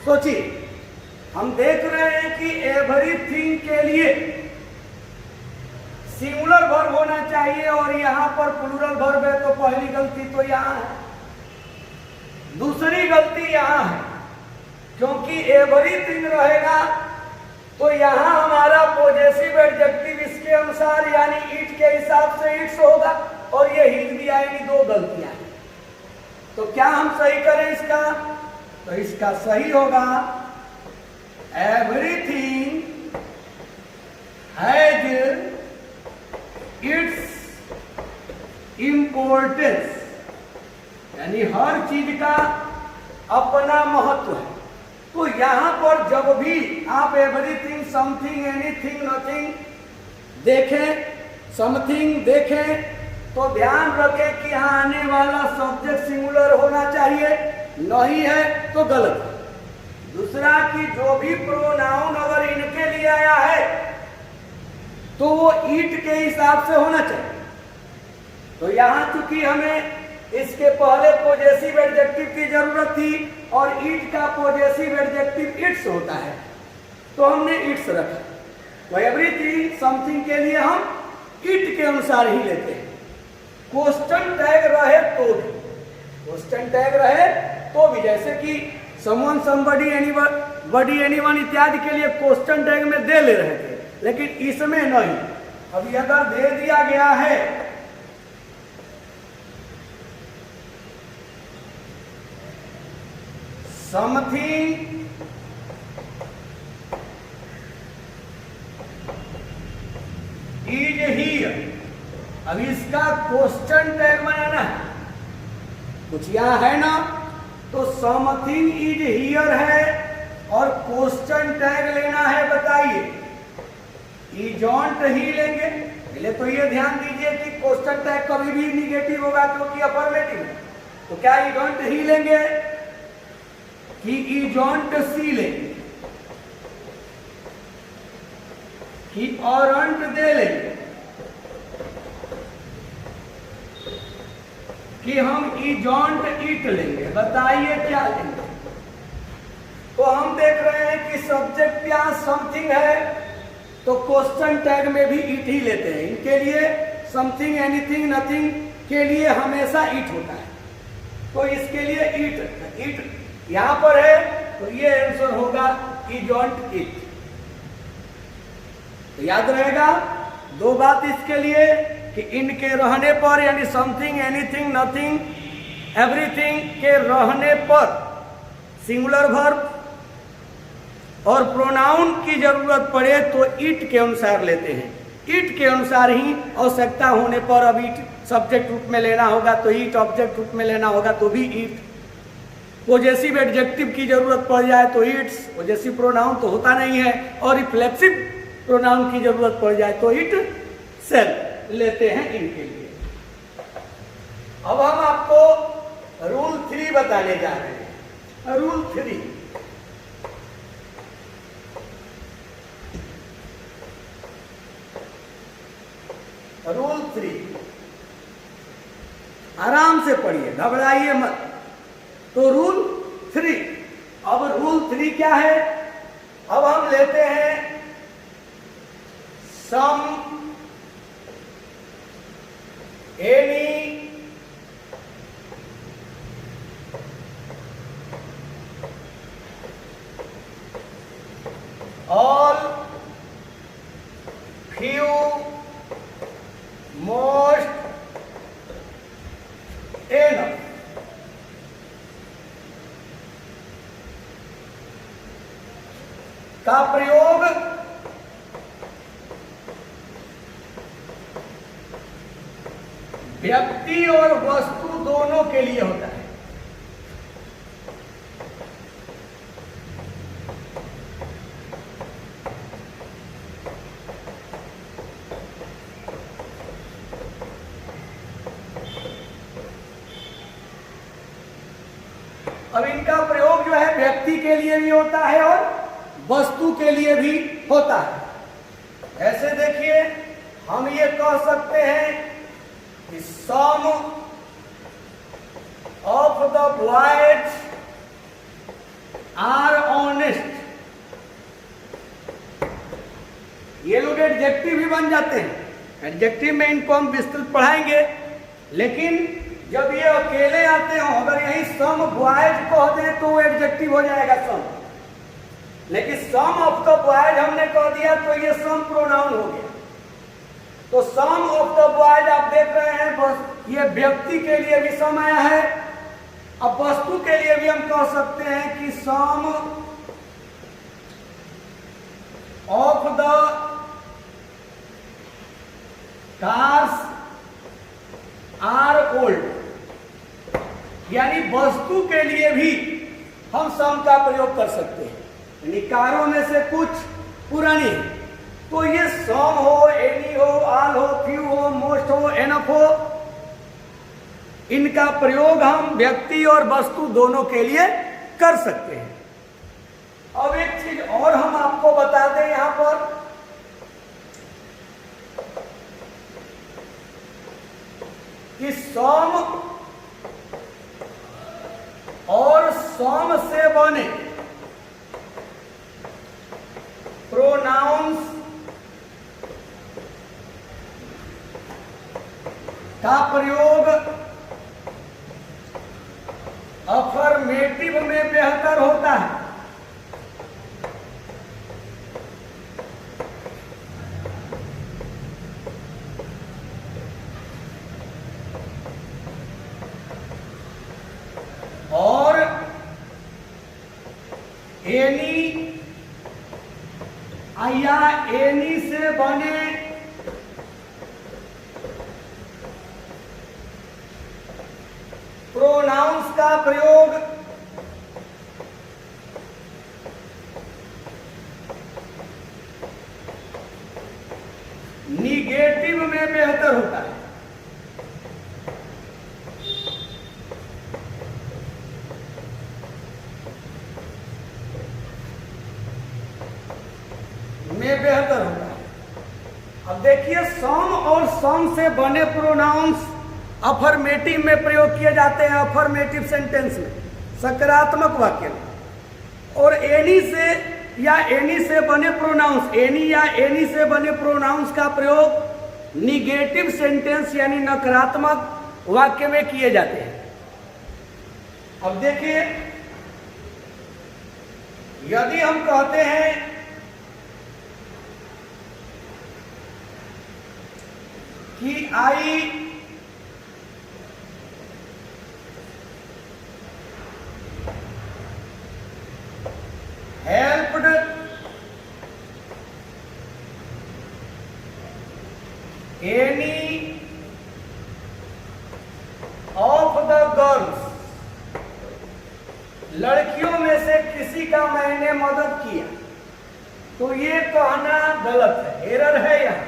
सोचिए, हम देख रहे हैं कि एवरीथिंग के लिए सिंगुलर वर्ब होना चाहिए और यहां पर प्लूरल वर्ब है, तो पहली गलती तो यहां है। दूसरी गलती यहां है, क्योंकि एवरीथिंग रहेगा तो यहां हमारा पॉजेसिव एडजेक्टिव इसके अनुसार यानी इट के हिसाब से इट्स होगा, और ये हिज भी आएगी। दो गलतियां हैं, तो क्या हम सही करें इसका? तो इसका सही होगा एवरीथिंग हैज इट्स इम्पोर्टेंस, यानी हर चीज का अपना महत्व है। तो यहां पर जब भी आप एवरीथिंग, समथिंग, एनीथिंग, नथिंग देखें, समथिंग देखें, तो ध्यान रखें कि यहां आने वाला सब्जेक्ट सिंगुलर होना चाहिए, नहीं है तो गलत है। दूसरा कि जो भी प्रोनाउन अगर इनके लिए आया है तो वो इट के हिसाब से होना चाहिए। तो यहां चूंकि हमें इसके पहले पॉजेसिव एडजेक्टिव की जरूरत थी और इट का पॉजेसिव एडजेक्टिव इट्स होता है, तो हमने इट्स रखा। तो एवरीथिंग, समथिंग के लिए हम इट के अनुसार ही लेते हैं। क्वेश्चन टैग रहे तो भी, क्वेश्चन टैग रहे तो भी, जैसे कि समवन, समबडी, एनीवन, बडी, एनीवन इत्यादि के लिए क्वेश्चन टैग में दे ले रहे थे, लेकिन इसमें नहीं। अब अगर दे दिया गया है समथिंग इज हियर, अब इसका क्वेश्चन टैग बनाना है, कुछ यहां है ना, तो समथिंग इज हियर है और क्वेश्चन टैग लेना है, बताइए इजॉन्ट ही लेंगे। पहले तो ये ध्यान दीजिए कि क्वेश्चन टैग कभी भी निगेटिव होगा क्योंकि अफर्मेटिव है, तो क्या इजॉन्ट ही लेंगे कि इजॉन्ट सी लेंगे कि औरंट दे लेंगे कि हम इजॉन्ट इट लेंगे, बताइए क्या लेंगे? तो हम देख रहे हैं कि सब्जेक्ट क्या समथिंग है, तो क्वेश्चन टैग में भी इट ही लेते हैं। इनके लिए समथिंग, एनीथिंग, नथिंग के लिए हमेशा इट होता है, तो इसके लिए इट यहां पर है, तो ये आंसर होगा इजॉन्ट इट। तो याद रहेगा दो बात इसके लिए कि इनके रहने पर, यानी समथिंग, एनीथिंग, नथिंग, एवरीथिंग के रहने पर सिंगुलर वर्ब और प्रोनाउन की जरूरत पड़े तो इट के अनुसार लेते हैं। इट के अनुसार ही आवश्यकता होने पर, अब इट सब्जेक्ट रूप में लेना होगा तो इट, ऑब्जेक्ट रूप में लेना होगा तो भी इट, पॉजेसिव एडजेक्टिव की जरूरत पड़ जाए तो इट्स, पॉजेसिव प्रोनाउन तो होता नहीं है, और रिफ्लेक्सिव प्रोनाउन की जरूरत पड़ जाए तो इट सेल्फ लेते हैं इनके लिए। अब हम आपको रूल 3 बताने जा रहे हैं। रूल 3 रूल 3, आराम से पढ़िए, घबराइए मत। तो रूल 3, अब रूल 3 क्या है? अब हम लेते हैं some any all few most enough। का प्रयोग व्यक्ति और वस्तु दोनों के लिए होता है। अब इनका प्रयोग जो है व्यक्ति के लिए भी होता है और वस्तु के लिए भी होता है। ऐसे देखिए, हम ये कह सकते हैं कि some of the boys are honest. ये लोग एडजेक्टिव भी बन जाते हैं। एडजेक्टिव में इनको हम विस्तृत पढ़ाएंगे, लेकिन जब ये अकेले आते हो, अगर यही सम बॉयज कह दें तो एडजेक्टिव हो जाएगा सम, लेकिन सम ऑफ द बॉयज हमने कह दिया तो ये सम प्रोनाउन हो गया। तो सम ऑफ द बॉयज आप देख रहे हैं, बस ये व्यक्ति के लिए भी सम आया है। अब वस्तु के लिए भी हम कह सकते हैं कि some of the cars are old, यानी वस्तु के लिए भी हम सम का प्रयोग कर सकते हैं। यानी कारों में से कुछ पुरानी है, तो ये सम हो, एनी हो, ऑल हो, फ्यू हो, मोस्ट हो, एनफ हो, इनका प्रयोग हम व्यक्ति और वस्तु दोनों के लिए कर सकते हैं। अब एक चीज और हम आपको बता दें यहां पर, कि सम और सम से बने प्रोनाउंस का प्रयोग अफर्मेटिव में बेहतर होता है। और एनी या एनी से बने प्रोनाउंस का प्रयोग निगेटिव में बेहतर होता है। में बेहतर होता है। अब देखिए, सम और सम से बने प्रोनाउंस अफर्मेटिव में प्रयोग किए जाते हैं, अफर्मेटिव सेंटेंस में, सकारात्मक वाक्य में। और एनी से या एनी से बने प्रोनाउंस, एनी या एनी से बने प्रोनाउंस का प्रयोग निगेटिव सेंटेंस यानी नकारात्मक वाक्य में किए जाते हैं। अब देखिए, यदि हम कहते हैं कि I helped any of the girls, लड़कियों में से किसी का मैंने मदद किया, तो ये कहना गलत है, एरर है यहां।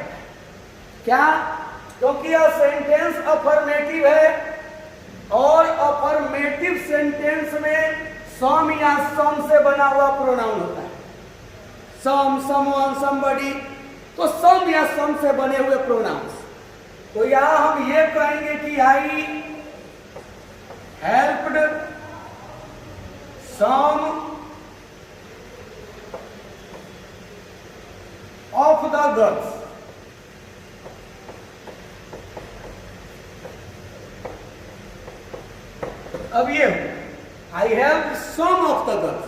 क्या? क्योंकि यह सेंटेंस अफर्मेटिव है और अफर्मेटिव सेंटेंस में सम या सम से बना हुआ प्रोनाउन होता है। सम, समवन, समबडी, तो सम या सम से बने हुए प्रोनाउंस। तो यहां हम ये कहेंगे कि I helped some of the girls. अब ये I help some of the girls,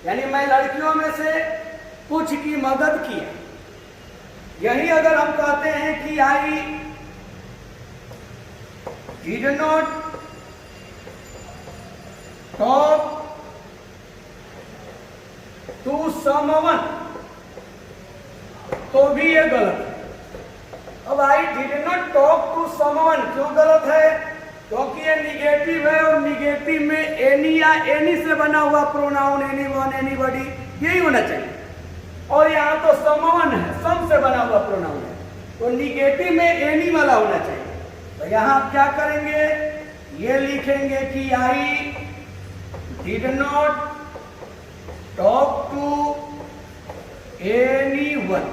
यानी मैं लड़कियों में से कुछ की मदद की। यही अगर हम कहते हैं कि I did not talk to someone, तो भी ये गलत है। अब I did not talk to someone क्यों गलत है? क्योंकि ये निगेटिव है और निगेटिव में एनी या एनी से बना हुआ प्रोनाउन एनीवन एनीबॉडी यही होना चाहिए, और यहाँ तो समवन है, सम से बना हुआ प्रोनाउन है, तो निगेटिव में एनी वाला होना चाहिए। तो यहाँ आप क्या करेंगे, ये लिखेंगे कि I did not talk to anyone,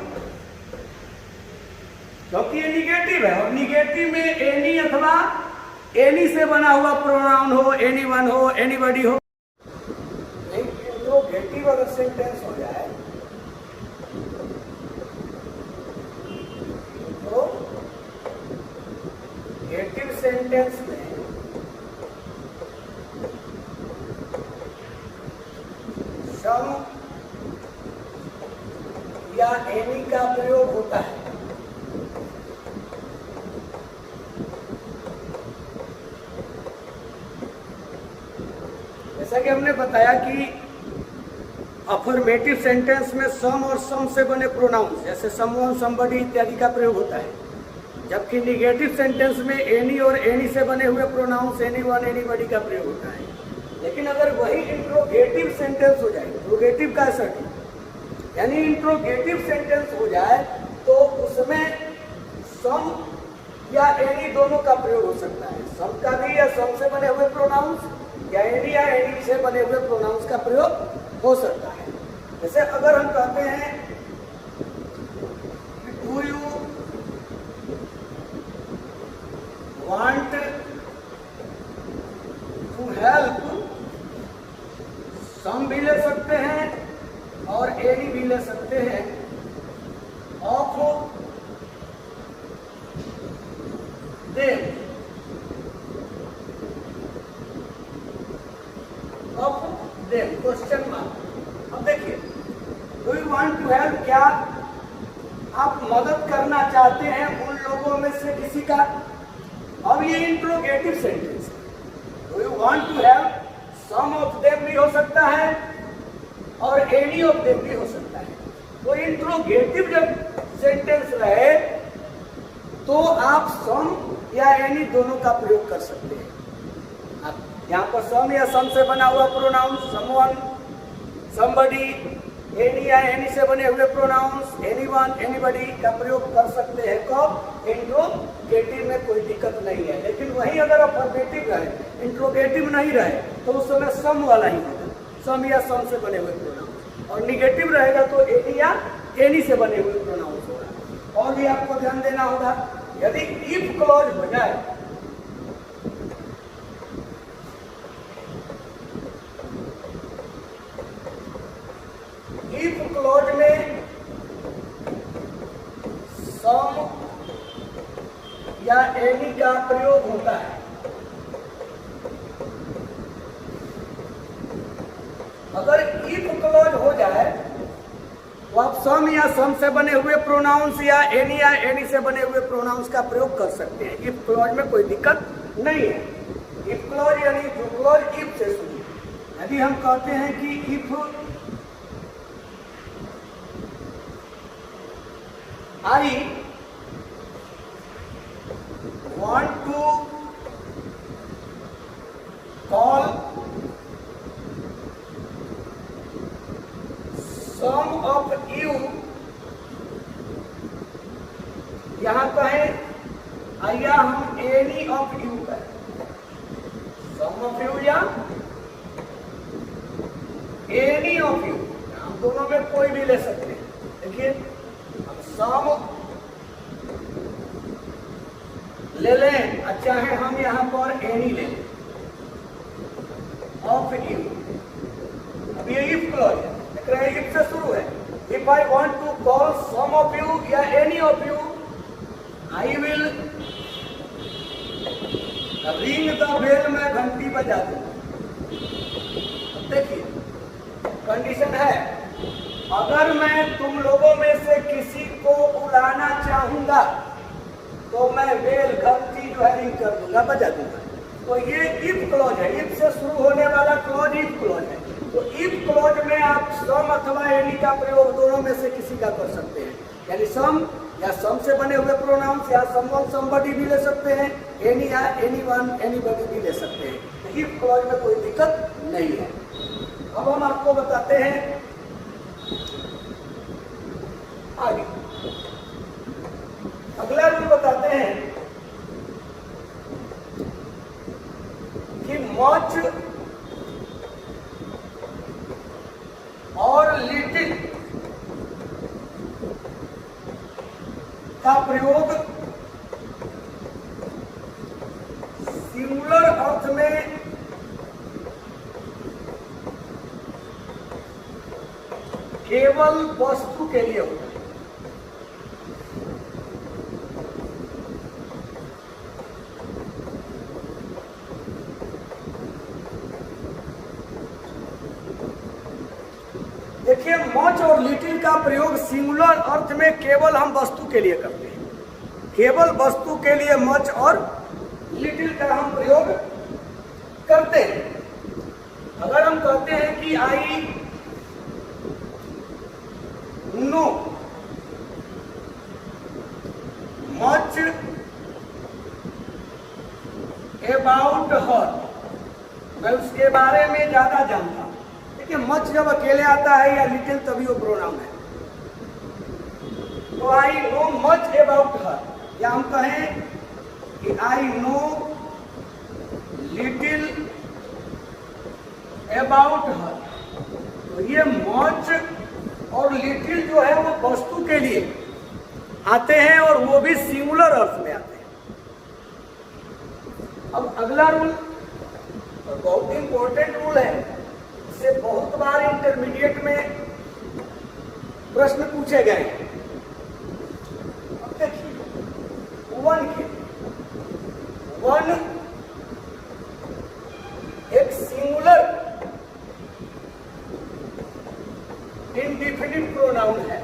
क्योंकि ये निगेटिव है और निगेटिव में एनी अथवा एनी से बना हुआ प्रोनाउन हो, एनीवन हो, एनीबॉडी हो। इंट्रोगेटिव अगर सेंटेंस हो जाए तो गेटिव सेंटेंस में सम या एनी का प्रयोग होता है। जैसा कि हमने बताया कि अफर्मेटिव सेंटेंस में सम और सम से बने प्रोनाउंस जैसे समवन, समबडी इत्यादि का प्रयोग होता है, जबकि निगेटिव सेंटेंस में एनी और एनी से बने हुए प्रोनाउंस एनीवन, एनीबॉडी का प्रयोग होता है। लेकिन अगर वही इंट्रोगेटिव सेंटेंस हो जाए, इंट्रोगेटिव का सर्ट यानी इंट्रोगेटिव सेंटेंस हो जाए, तो उसमें सम या एनी दोनों का प्रयोग हो सकता है। सम का भी या सम से बने हुए प्रोनाउंस या एनी से बने हुए प्रोनाउंस का प्रयोग हो सकता है। जैसे अगर हम कहते हैं do you want to help, some भी ले सकते हैं और एनी भी ले सकते हैं, of them, of them question mark. अब देखिए, do you want to help, क्या आप मदद करना चाहते हैं उन लोगों में से किसी का? अब ये इंट्रोगेटिव सेंटेंस है। Do you want to help, some of them भी हो सकता है और एनी ऑफ देम भी हो सकता है। तो इंट्रोगेटिव जब सेंटेंस रहे तो आप सम या एनी दोनों का प्रयोग कर सकते हैं। यहाँ पर सम या सम से बना हुआ प्रोनाउन समवन, समबडी, एनी या एनी से बने हुए प्रोनाउंस एनीवन, एनीबॉडी का प्रयोग कर सकते हैं। कब? इंट्रोगेटिव में कोई दिक्कत नहीं है। लेकिन वही अगर अफर्मेटिव रहे, इंट्रोगेटिव नहीं रहे, तो उस समय सम वाला ही होगा, सम या सम से बने हुए प्रोनाउंस, और निगेटिव रहेगा तो एनी या एनी से बने हुए प्रोनाउंस होगा। और भी आपको ध्यान देना होगा, यदि इफ क्लॉज हो जाए इफ क्लॉज में सम या एनी का प्रयोग होता है, अगर इफ क्लॉज हो जाए तो आप सम या सम से बने हुए प्रोनाउंस या एनी से बने हुए प्रोनाउंस का प्रयोग कर सकते हैं। इफ क्लॉज में कोई दिक्कत नहीं है। इफ क्लॉज यानी जो क्लॉज इफ से शुरू, यदि हम कहते हैं कि if I want to call some of you, यहाँ कहें आइया हम any of you कहें, some of you या any of you, हम दोनों में कोई भी ले सकते हैं। देखिए सम ले लें, अच्छा है हम यहाँ पर एनी ले लें ऑफ यू। अब ये इफ क्लॉज है, देख रहे हैं इफ से शुरू है। If I want to call some of you या any of you, I will ring the bell, मैं घंटी बजा दूं। देखिए कंडीशन है, अगर मैं तुम लोगों में से किसी को बुलाना चाहूंगा तो मैं बेल घंटी जो है रिंग कर दूंगा, बजा दूंगा। तो ये इफ क्लॉज है, इफ से शुरू होने वाला क्लॉज इफ क्लॉज है। तो इफ क्लॉज में आप सम अथवा एनी का प्रयोग दोनों में से किसी का कर सकते हैं, यानी सम या सम से बने हुए प्रोनाउंस या समवन समबडी भी ले सकते हैं, एनी या एनीवन एनीबॉडी भी ले सकते हैं। तो इफ क्लॉज में कोई दिक्कत नहीं है। अब हम आपको बताते हैं आगे, अगला रूल बताते हैं कि मच और लिटिल का प्रयोग सिंगुलर अर्थ में केवल वस्तु के लिए होता है। देखिए मच और लिटिल का प्रयोग सिंगुलर अर्थ में केवल हम वस्तु के लिए करते हैं, केवल वस्तु के लिए मच और लिटिल का हम प्रयोग करते हैं। अगर हम कहते हैं कि I know much about her, मैं उसके बारे में ज्यादा जानता हूं। देखिए मच जब अकेले आता है या लिटिल तभी वो प्रोनाउन है। तो I know much about her, या हम कहें कि I know little about her. तो ये मच और लिटिल जो है वो वस्तु के लिए आते हैं और वो भी सिंगुलर अर्थ में आते हैं। अब अगला रूल बहुत इंपॉर्टेंट रूल है, इससे बहुत बार इंटरमीडिएट में प्रश्न पूछे गए। अब देखिए वन के वन एक सिंगुलर इंडिफिनिट प्रोनाउन है।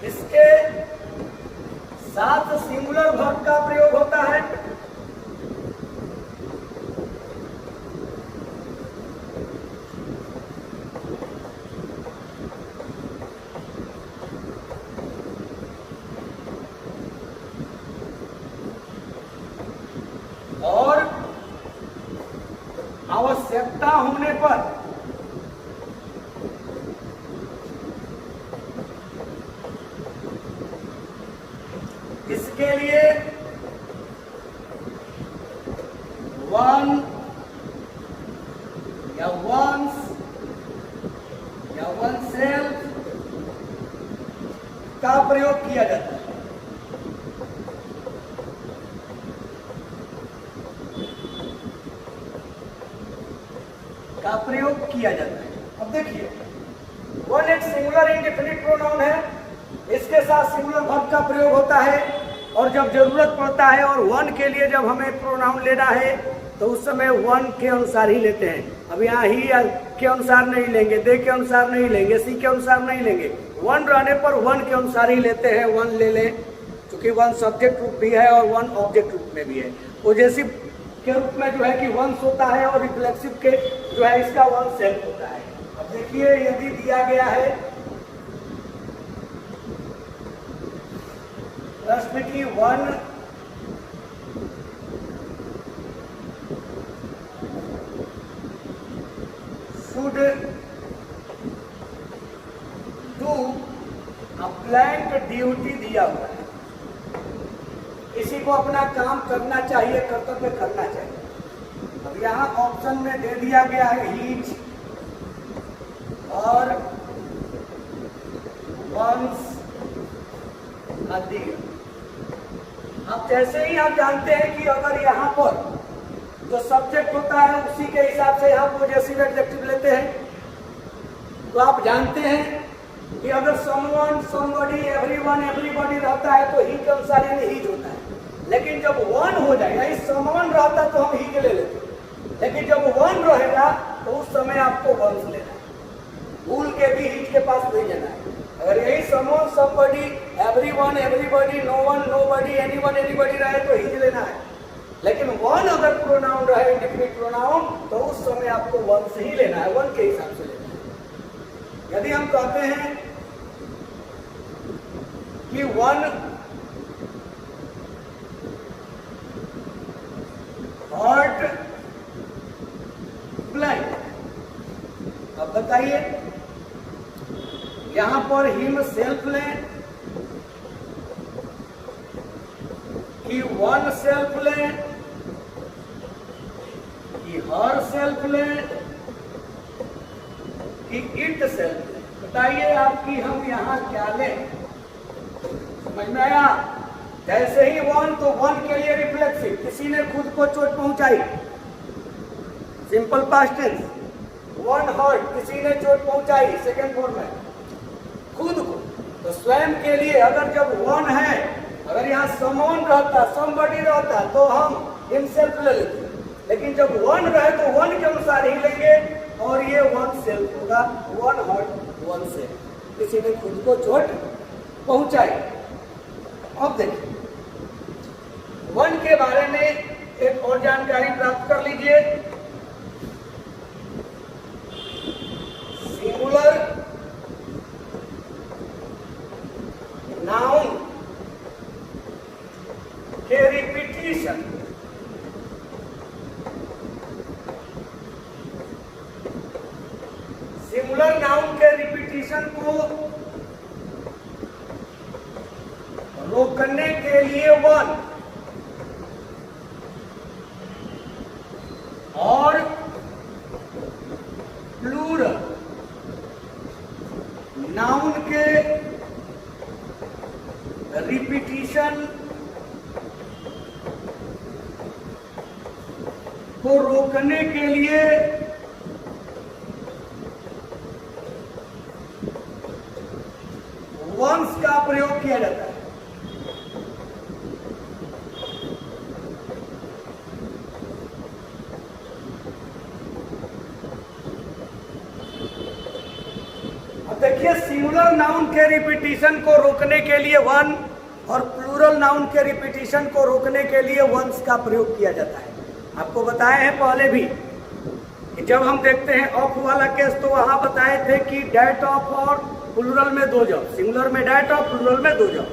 इसके साथ सिंगुलर वर्ब का प्रयोग होता है। और आवश्यकता होने पर इसके लिए वन या वंस या वन सेल्फ का प्रयोग किया जाता है। का प्रयोग किया जाता है। अब देखिए वन एक सिंगुलर इंडेफिनिट प्रोनाउन है, इसके साथ सिंगुलर वर्ब का प्रयोग होता है और जब जरूरत पड़ता है और वन के लिए जब हमें प्रोनाउन लेना है तो उस समय वन के अनुसार ही लेते हैं। अब यहाँ ही के अनुसार नहीं लेंगे, दे के अनुसार नहीं लेंगे, सी के अनुसार नहीं लेंगे, वन रहने पर वन के अनुसार ही लेते हैं। वन ले लें क्योंकि वन सब्जेक्ट रूप भी है और वन ऑब्जेक्ट रूप में भी है। पॉजेसिव के रूप में जो है कि वंस होता है और रिफ्लेक्सिव के जो है इसका वन सेल्फ होता है। अब देखिए यदि दिया गया है प्रश्न की one should do a planned duty दिया हुआ है, किसी को अपना काम करना चाहिए, कर्तव्य करना चाहिए। अब यहाँ ऑप्शन में दे दिया गया है हीट और वंस अधिक। अब जैसे ही आप जानते हैं कि अगर यहाँ पर जो सब्जेक्ट होता है उसी के हिसाब से यहाँ पॉजेसिव एडजेक्टिव लेते हैं, तो आप जानते हैं कि अगर समवन, समबडी, एवरीवन, एवरीबॉडी रहता है तो ही के अनुसार यानी हीज होता है। लेकिन जब वन हो जाए, यानी समवन रहता तो हम ही के ले लेते, लेकिन जब वन रहेगा तो उस समय आपको वंस लेना है, भूल के भी हीज के पास नहीं जाना है। अगर यही someone, somebody, everyone, everybody, no one, nobody, anyone, anybody रहे तो हीज लेना है। लेकिन वन अगर प्रोनाउन रहे, इंडेफिनिट प्रोनाउन, तो उस समय आपको वंस ही लेना है, वन के हिसाब से लेना है। यदि हम कहते हैं कि वन हॉट ब्लैक, अब बताइए यहां पर हिम सेल्फ लें कि वन सेल्फ लें कि हर सेल्फ लें कि इट सेल्फ लें, बताइए आपकी हम यहां क्या लें? समझ में आया? जैसे ही वन तो वन के लिए रिफ्लेक्सिव, किसी ने खुद को चोट पहुंचाई, simple past tense. One hurt, किसी ने चोट पहुंचाई, सेकंड फॉर्म में खुद को, तो स्वयं के लिए अगर जब वन है, अगर यहाँ समवन रहता, समबडी रहता तो हम हिमसेल्फ ले लेते, लेकिन जब वन रहे तो वन के अनुसार ही लेंगे और ये वन सेल्फ होगा, वन हर्ट वन सेल्फ, किसी ने खुद को चोट पहुंचाई। अब देखिए वन के बारे में एक और जानकारी प्राप्त कर लीजिए। सिंगुलर नाउन के रिपीटिशन सिंगुलर नाउन के रिपीटिशन को रोकने के लिए वन और प्लूरल नाउन के रिपीटिशन को रोकने के लिए वंस का प्रयोग किया जाता है। देखिए सिंगुलर नाउन के रिपीटिशन को रोकने के लिए वन और प्लूरल नाउन के रिपीटिशन को रोकने के लिए वंस का प्रयोग किया जाता है। आपको बताए हैं पहले भी कि जब हम देखते हैं ऑफ वाला केस तो वहां बताए थे कि डैट ऑफ और प्लूरल में दो जॉब, सिंगुलर में डैट ऑफ, प्लूरल में दो जॉब।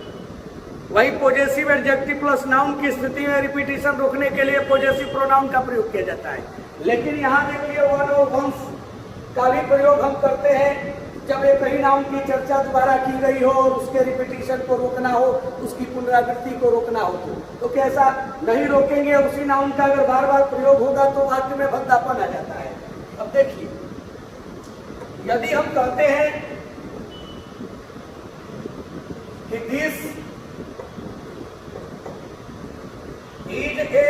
वही पॉजेसिव एडजेक्टिव प्लस नाउन की स्थिति में रिपीटिशन रोकने के लिए पॉजेसिव प्रोनाउन का प्रयोग किया जाता है। लेकिन यहाँ देखिए वन और वंस का भी प्रयोग हम करते हैं जब एक ही नाउन की चर्चा दोबारा की गई हो और उसके रिपीटिशन को रोकना हो, उसकी पुनरावृत्ति को रोकना हो, तो कैसा नहीं रोकेंगे? उसी नाउन का अगर बार बार प्रयोग होगा तो वाक्य में भद्दापन आ जाता है। अब देखिए यदि हम कहते हैं कि this is a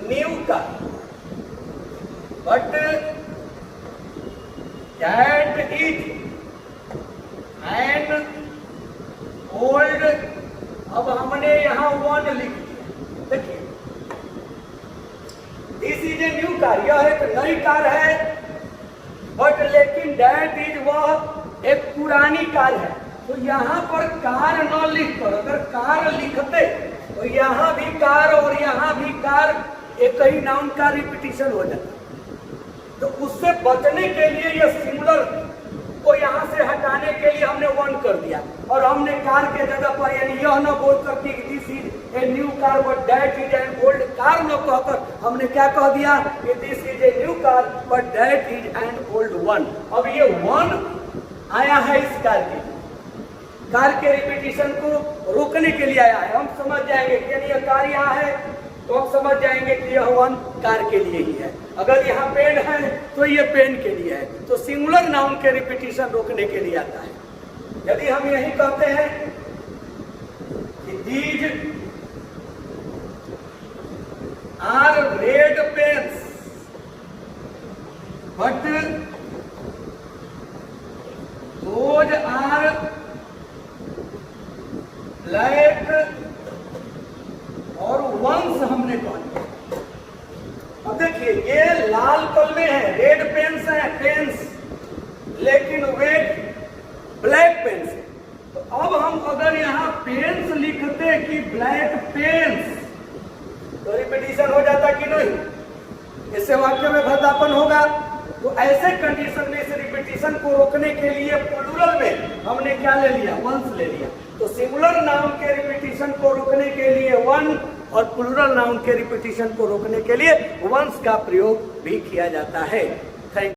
new car but that is an old, अब हमने यहाँ वन लिख दिया। देखिए this is a new car, यह एक नई कार है, बट लेकिन दैट इज वह एक पुरानी कार है। तो यहाँ पर कार न लिख कर अगर कार लिखते तो यहाँ भी कार और यहाँ भी कार, एक ही नाउन का रिपीटिशन हो जाता। तो उससे बचने के लिए यह सिंगुलर को यहाँ से हटाने के लिए हमने वन कर दिया और हमने कार के जगह पर यानी यह न बोल करके this is a new car but that is an old car न कहकर हमने क्या कह दिया कि this is a new car but that is an old one. अब ये वन आया है इस कार के रिपीटिशन को रोकने के लिए आया है। हम समझ जाएंगे कि यानी यह कार यहाँ है तो आप समझ जाएंगे कि यह वन कार के लिए ही है। अगर यहाँ पेन है तो ये पेन के लिए है। तो सिंगुलर नाउन के रिपीटिशन रोकने के लिए आता है। यदि हम यही कहते हैं कि these are red pens but those are black और वंस हमने कहा। अब देखिए ये लाल कलमे हैं, रेड पेन्स हैं, पेन्स, लेकिन वे ब्लैक पेन्स है। तो अब हम अगर यहाँ पेन्स लिखते कि ब्लैक पेन्स तो रिपीटिशन हो जाता कि नहीं? इससे वाक्य में भद्दापन होगा। तो ऐसे कंडीशन में इस रिपीटिशन को रोकने के लिए प्लूरल में हमने क्या ले लिया? वंस ले लिया। तो सिंगुलर नाउन के रिपीटिशन को रोकने के लिए वन और प्लूरल नाउन के रिपीटिशन को रोकने के लिए वंस का प्रयोग भी किया जाता है। थैंक